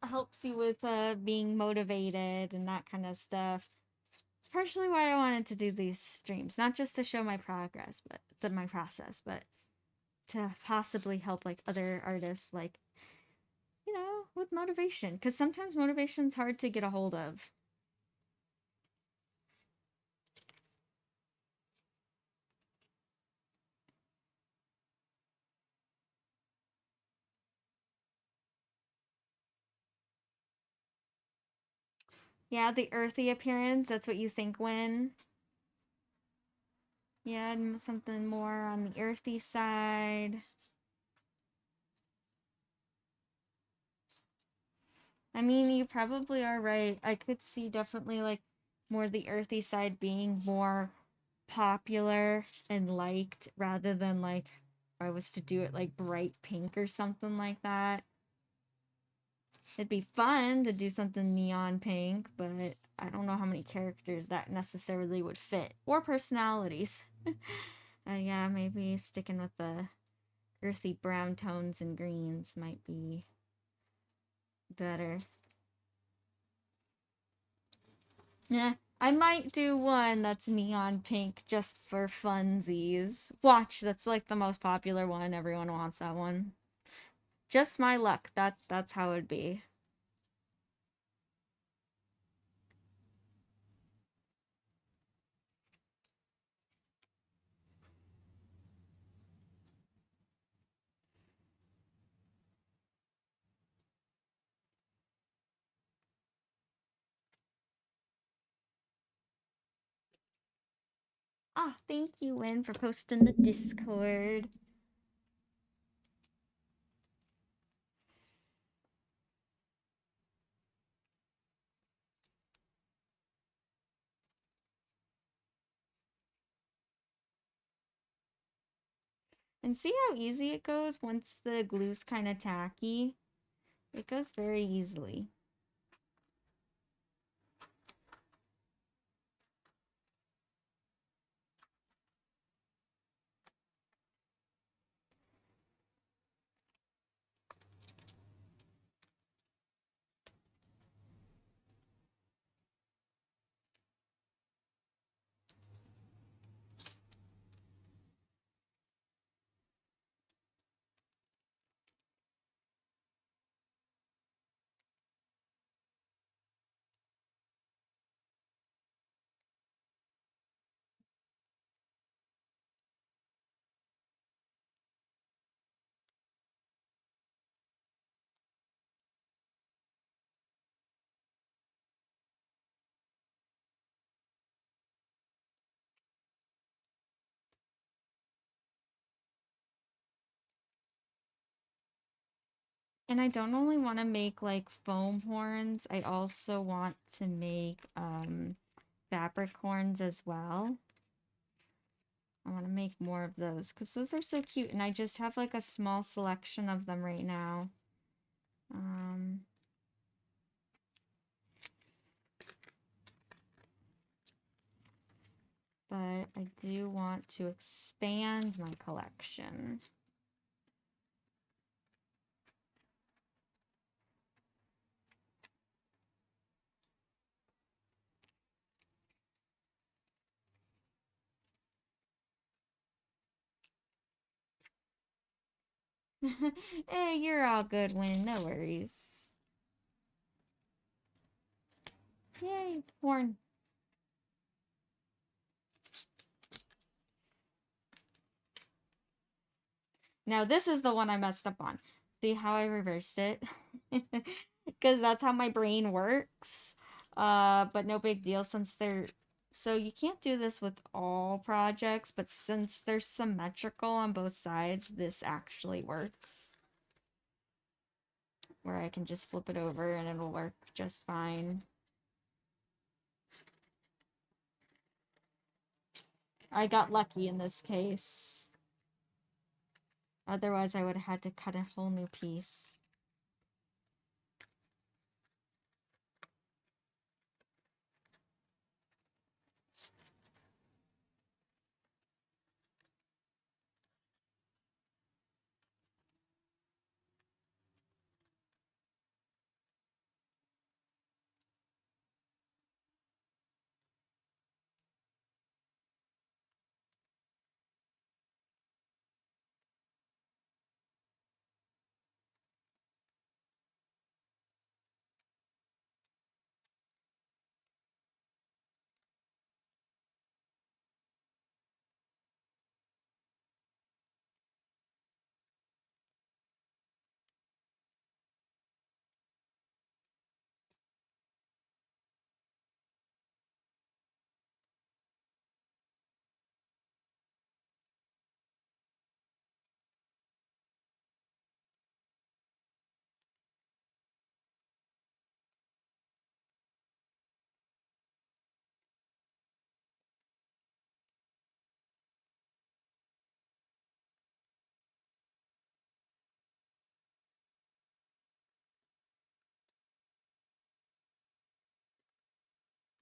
helps you with being motivated and that kind of stuff. It's partially why I wanted to do these streams, not just to show my progress, but my process, but to possibly help like other artists, like, you know, with motivation, because sometimes motivation's hard to get a hold of. Yeah, the earthy appearance, that's what you think when. Yeah, something more on the earthy side. I mean, you probably are right. I could see definitely like more the earthy side being more popular and liked rather than like if I was to do it like bright pink or something like that. It'd be fun to do something neon pink, but I don't know how many characters that necessarily would fit or personalities. Yeah, maybe sticking with the earthy brown tones and greens might be better. Yeah, I might do one that's neon pink just for funsies. Watch, that's like the most popular one. Everyone wants that one. Just my luck. That's how it'd be. Ah, thank you, Win, for posting the Discord. And see how easy it goes once the glue's kind of tacky? It goes very easily. And I don't only want to make like foam horns, I also want to make fabric horns as well. I want to make more of those because those are so cute, and I just have like a small selection of them right now. Um, but I do want to expand my collection. Hey, you're all good, Win. No worries. Yay, horn. Now this is the one I messed up on. See how I reversed it? Because that's how my brain works. But no big deal since they're So you can't do this with all projects, but since they're symmetrical on both sides, this actually works. Where I can just flip it over and it'll work just fine. I got lucky in this case. Otherwise, I would have had to cut a whole new piece.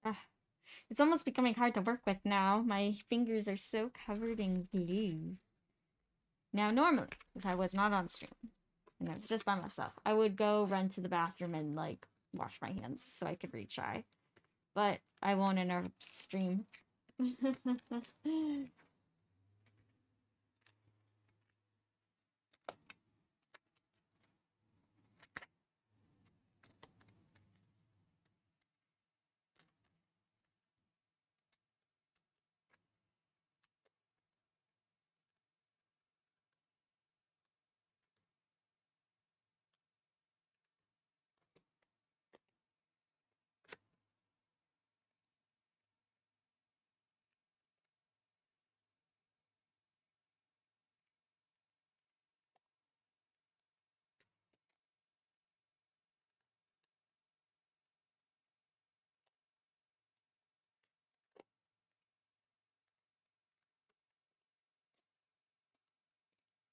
Ah, it's almost becoming hard to work with now. My fingers are so covered in glue. Now, normally, if I was not on stream, and I was just by myself, I would go run to the bathroom and, like, wash my hands so I could retry. But I won't interrupt stream.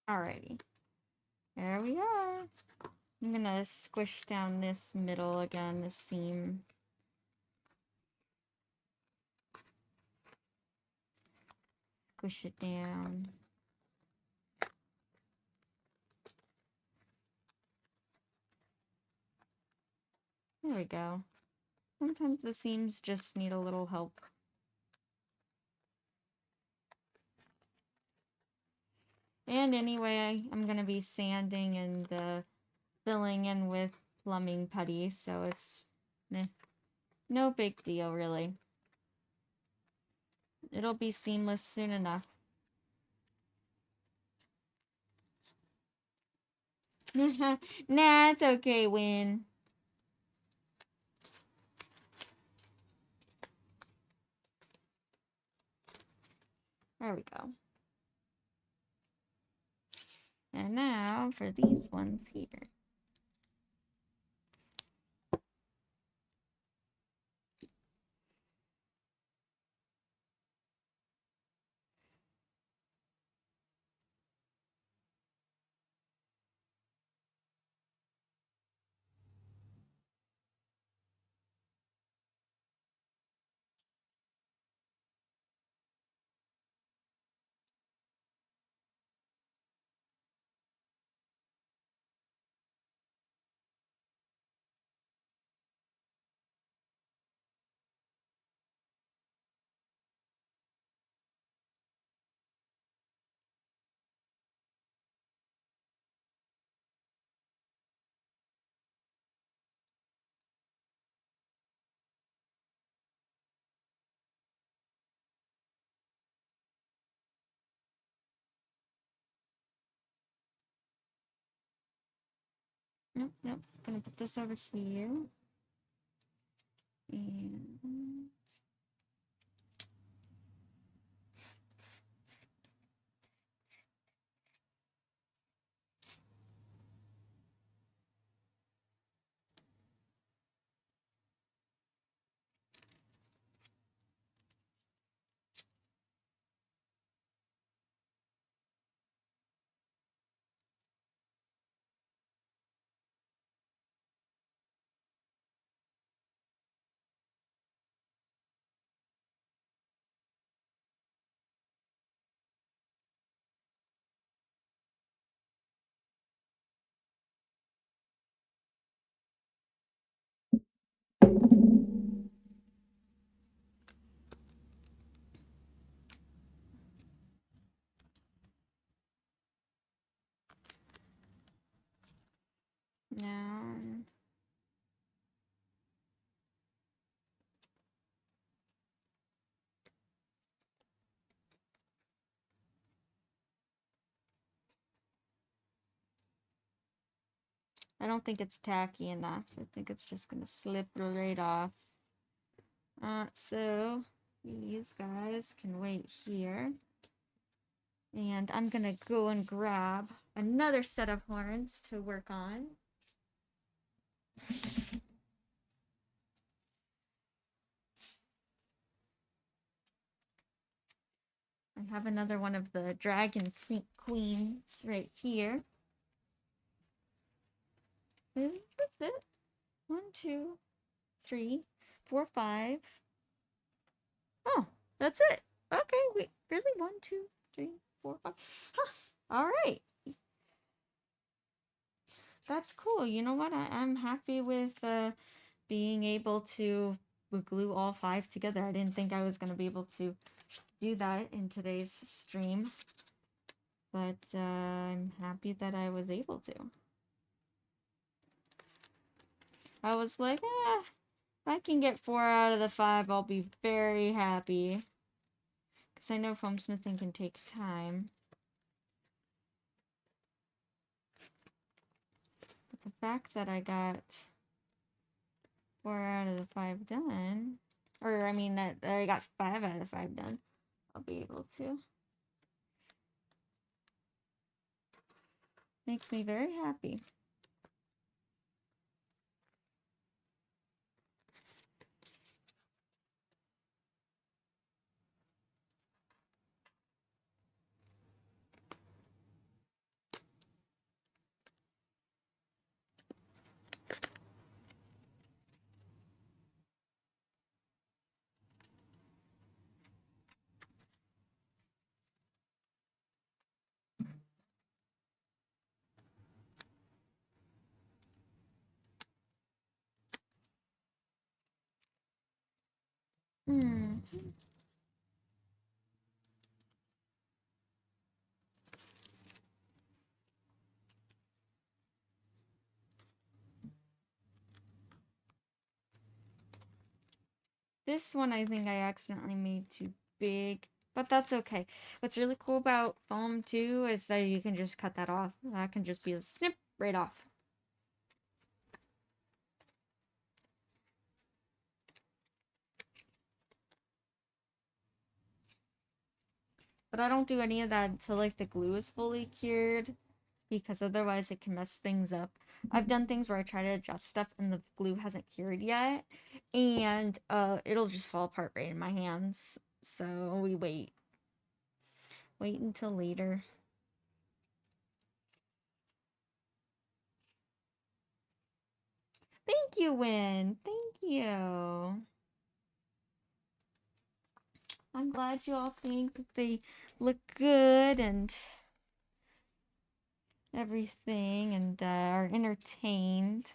Alrighty. There we are. I'm gonna squish down this middle again, this seam. Squish it down. There we go. Sometimes the seams just need a little help. And anyway, I'm gonna be sanding and filling in with plumbing putty, so it's no big deal, really. It'll be seamless soon enough. Nah, it's okay, Win. There we go. And now for these ones here. Nope, nope. Gonna put this over here. And I don't think it's tacky enough. I think it's just gonna slip right off. So these guys can wait here. And I'm gonna go and grab another set of horns to work on. I have another one of the dragon queens right here. Is this it? 1, 2, 3, 4, 5. Oh, that's it. Okay, wait, really? 1, 2, 3, 4, 5. Huh. All right. That's cool. You know what? I'm happy with being able to glue all 5 together. I didn't think I was going to be able to do that in today's stream, but I'm happy that I was able to. I was like, if I can get 4 out of the 5, I'll be very happy. Because I know foamsmithing can take time. But the fact that I got 4 out of the 5 done, or I mean that I got 5 out of the 5 done, I'll be able to. Makes me very happy. Hmm. This one I think I accidentally made too big, but that's okay. What's really cool about foam too is that you can just cut that off. That can just be a snip right off. But I don't do any of that until like the glue is fully cured, because otherwise it can mess things up. I've done things where I try to adjust stuff and the glue hasn't cured yet, and it'll just fall apart right in my hands. So we wait until later. Thank you, Win. Thank you. I'm glad you all think that they look good and everything, and are entertained.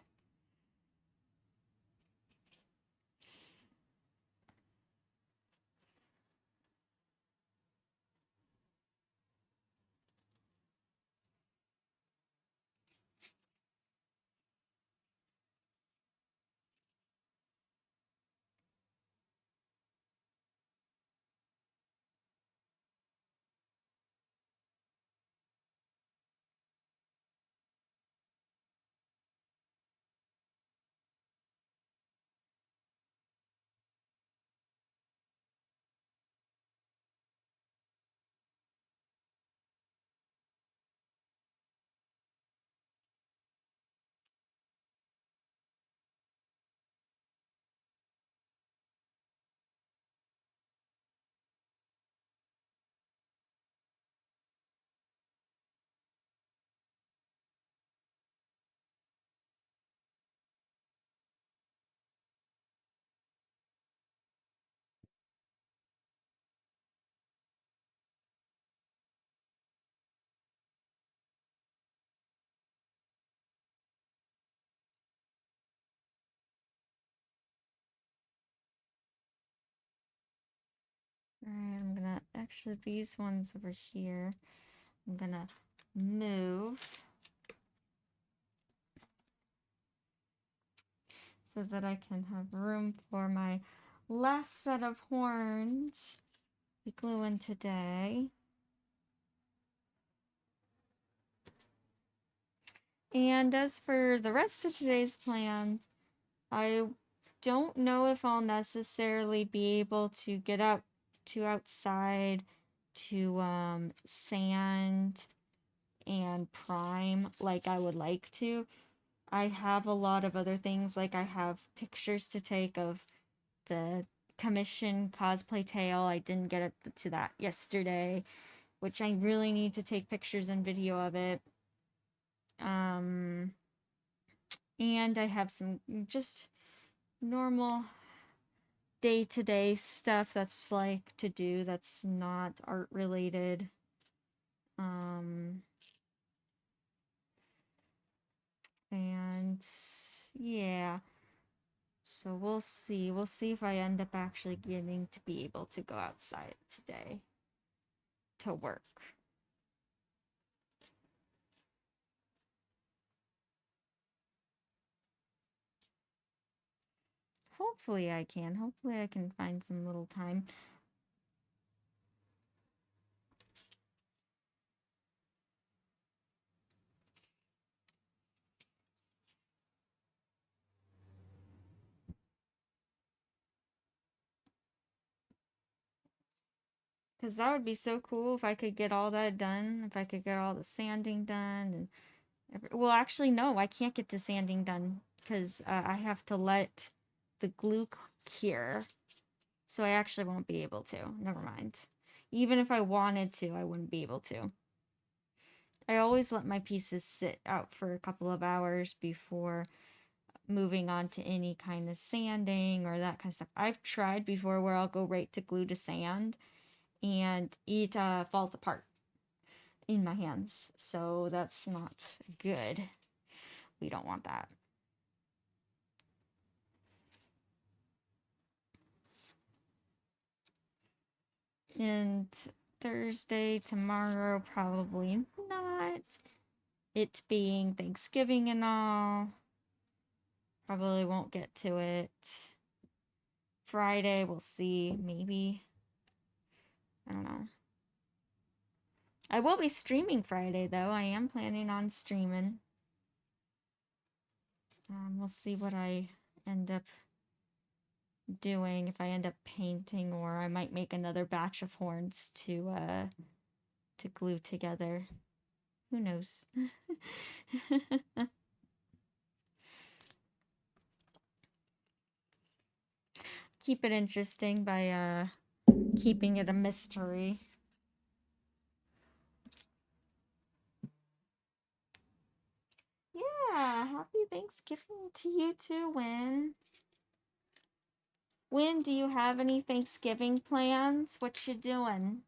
Alright, I'm gonna, actually these ones over here, I'm gonna move so that I can have room for my last set of horns we glue in today. And as for the rest of today's plans, I don't know if I'll necessarily be able to get out to outside to sand and prime like I would like to. I have a lot of other things, like I have pictures to take of the commission cosplay tail. I didn't get to that yesterday, which I really need to take pictures and video of it. Um, and I have some just normal day-to-day stuff that's like to do that's not art related. Um, and yeah, so we'll see. We'll see if I end up actually getting to be able to go outside today to work. Hopefully I can. Hopefully I can find some little time. Because that would be so cool if I could get all that done. If I could get all the sanding done and well, actually, no, I can't get the sanding done because I have to let the glue cure. So I actually won't be able to. Never mind. Even if I wanted to, I wouldn't be able to. I always let my pieces sit out for a couple of hours before moving on to any kind of sanding or that kind of stuff. I've tried before where I'll go right to glue to sand and it falls apart in my hands. So that's not good. We don't want that. And Thursday, tomorrow, probably not. It being Thanksgiving and all. Probably won't get to it. Friday, we'll see. Maybe. I don't know. I will be streaming Friday, though. I am planning on streaming. We'll see what I end up doing. If I end up painting, or I might make another batch of horns to glue together. Who knows? Keep it interesting by keeping it a mystery. Yeah, happy Thanksgiving to you too, Win. Win, do you have any Thanksgiving plans? What you doing?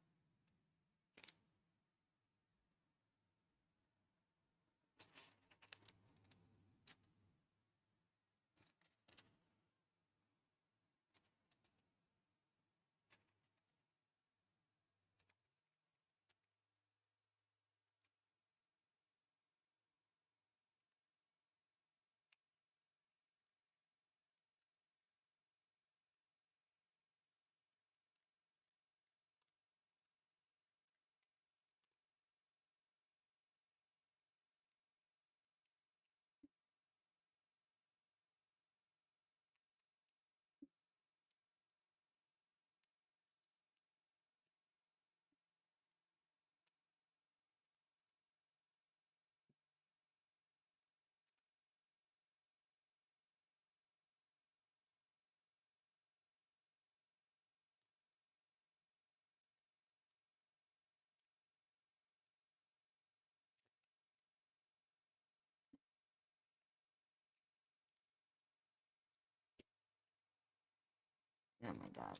Oh my god.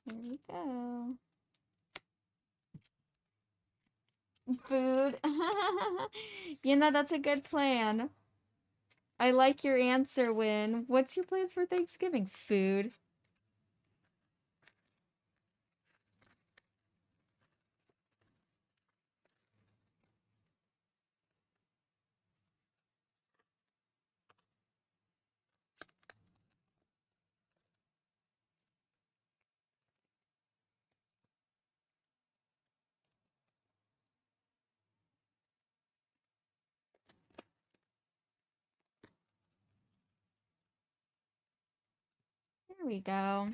Here we go. Food. That's a good plan. I like your answer, Win. What's your plans for Thanksgiving? Food. There we go.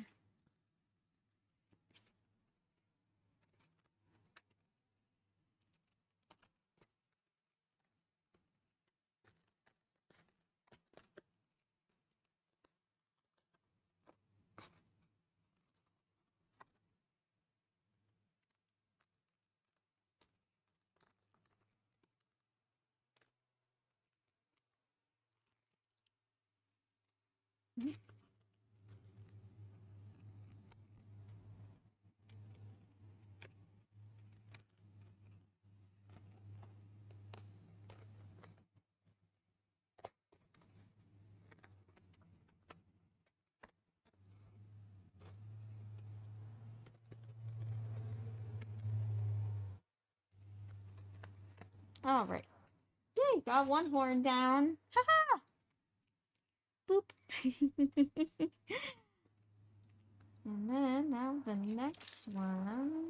All right. Yay, got one horn down. Haha! Boop. And then now the next one.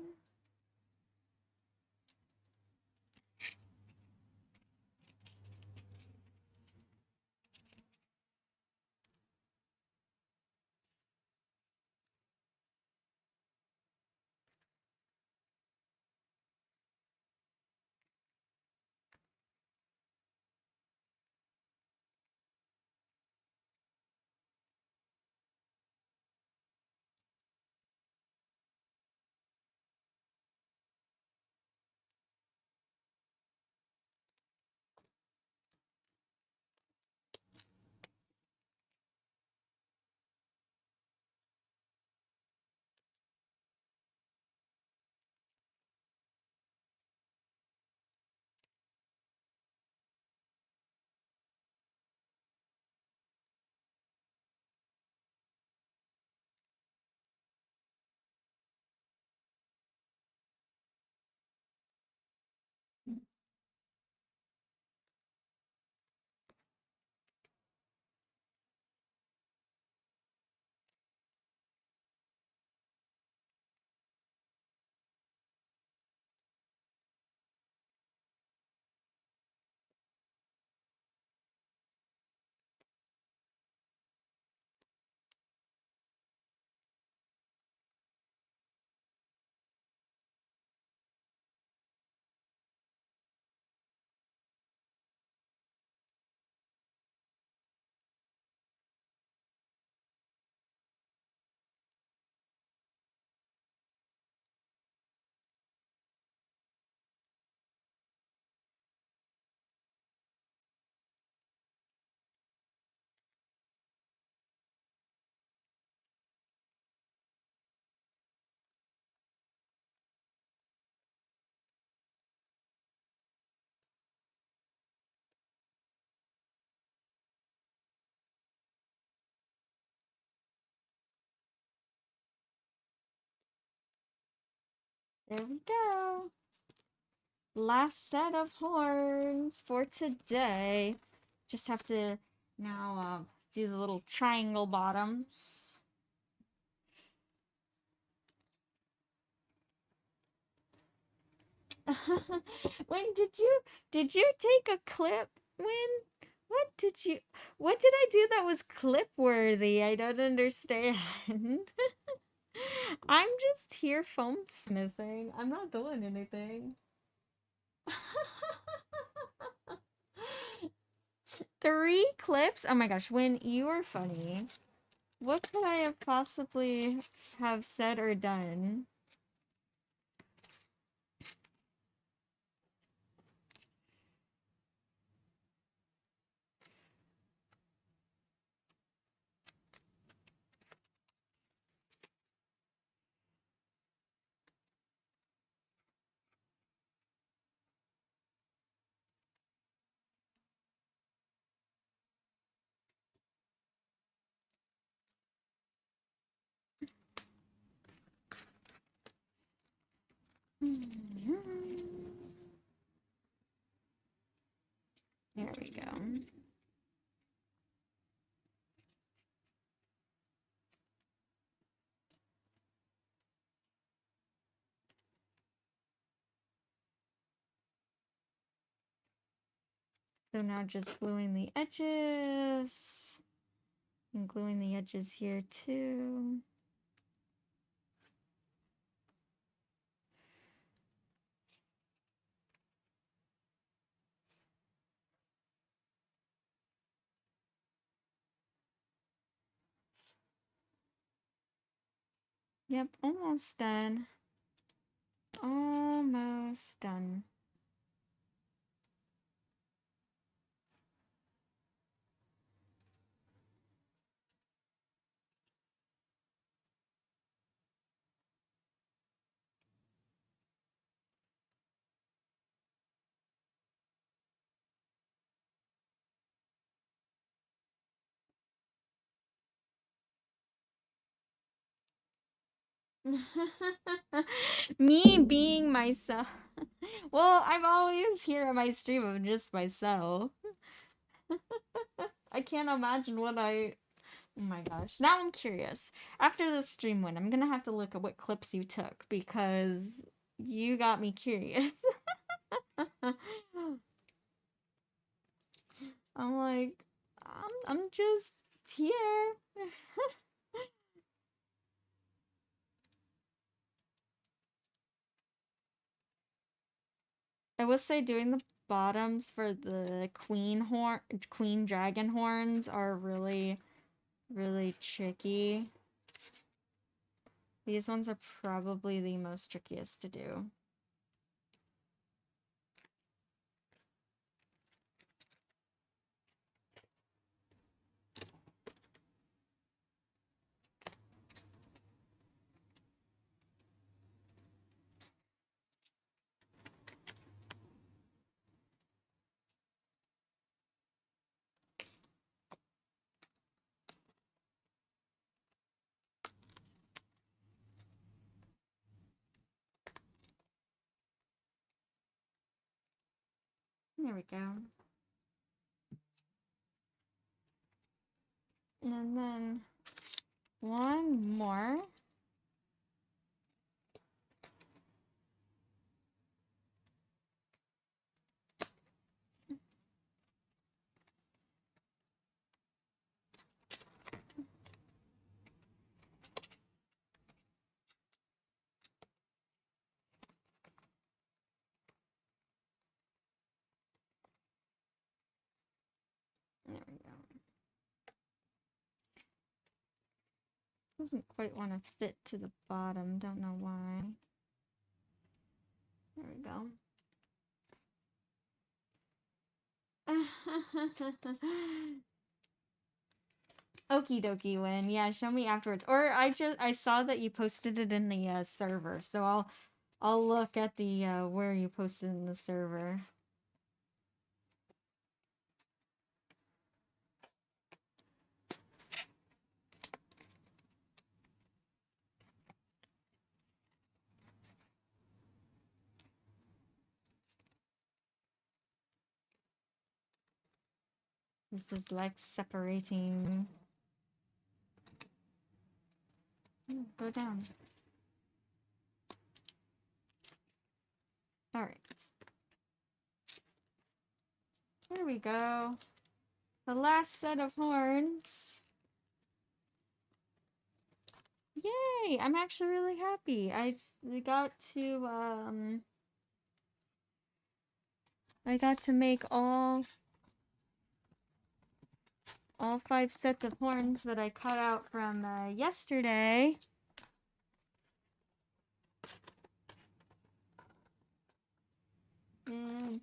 There we go. Last set of horns for today. Just have to now do the little triangle bottoms. When did you take a clip? What did I do that was clip worthy? I don't understand. I'm just here foam smithing. I'm not doing anything. 3 clips? Oh my gosh, Win, you are funny. What could I have possibly have said or done? There we go. So now just gluing the edges. I'm gluing the edges here too. Yep, almost done. Almost done. Me being myself. Well, I'm always here on my stream of just myself. I can't imagine what I... Oh my gosh. Now I'm curious. After this stream win, I'm gonna have to look at what clips you took because you got me curious. I'm like, I'm just here. I will say doing the bottoms for the queen dragon horns are really, really tricky. These ones are probably the most trickiest to do. There we go. And then one more. There we go. Doesn't quite want to fit to the bottom. Don't know why. There we go. Okie dokie, Win. Yeah, show me afterwards. Or I saw that you posted it in the server, so I'll look at the where you posted in the server. This is like separating. Ooh, go down. All right. There we go. The last set of horns. Yay! I'm actually really happy. I got to make all 5 sets of horns that I cut out from yesterday. And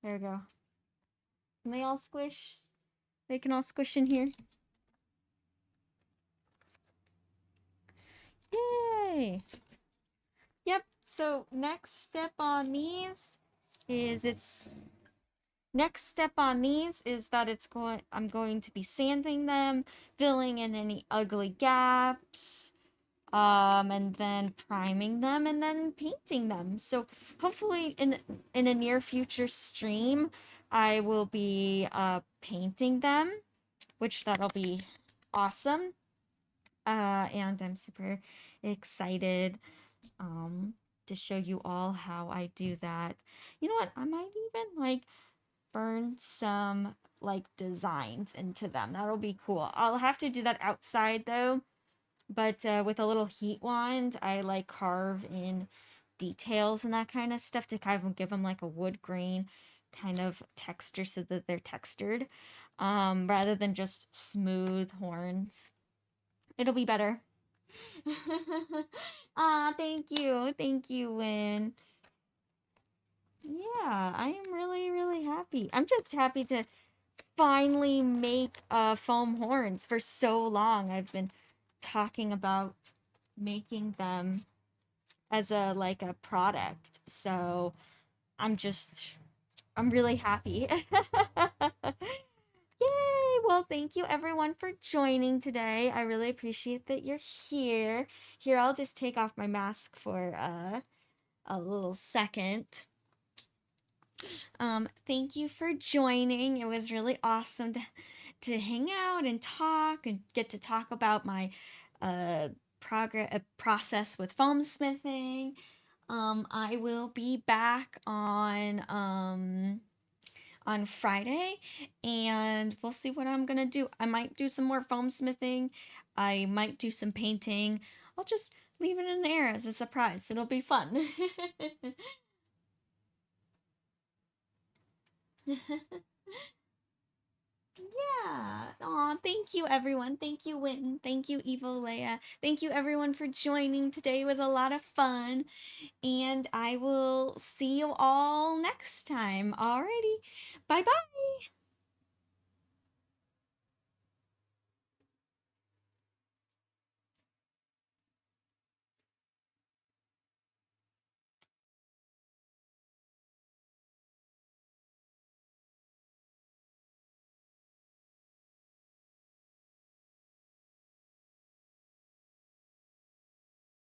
there we go. Can they all squish? They can all squish in here. Yay! Yep, so next step on these is I'm going to be sanding them, filling in any ugly gaps, and then priming them and then painting them. So hopefully in a near future stream, I will be painting them, which that'll be awesome. And I'm super excited to show you all how I do that. You know what? I might even like burn some like designs into them. That'll be cool. I'll have to do that outside though. But with a little heat wand, I like carve in details and that kind of stuff to kind of give them like a wood grain kind of texture so that they're textured, rather than just smooth horns. It'll be better. Ah, thank you, Win. Yeah, I am really, really happy. I'm just happy to finally make foam horns. For so long I've been talking about making them as a like a product. So I'm really happy. Yay! Well, thank you everyone for joining today. I really appreciate that you're here. Here, I'll just take off my mask for a little second. Thank you for joining. It was really awesome to hang out and talk and get to talk about my process with foamsmithing. I will be back on Friday, and we'll see what I'm gonna do. I might do some more foamsmithing. I might do some painting. I'll just leave it in the air as a surprise. It'll be fun. Yeah. Aw, thank you everyone. Thank you, Winton. Thank you, Evo Leia. Thank you everyone for joining. Today was a lot of fun. And I will see you all next time. Alrighty. Bye bye.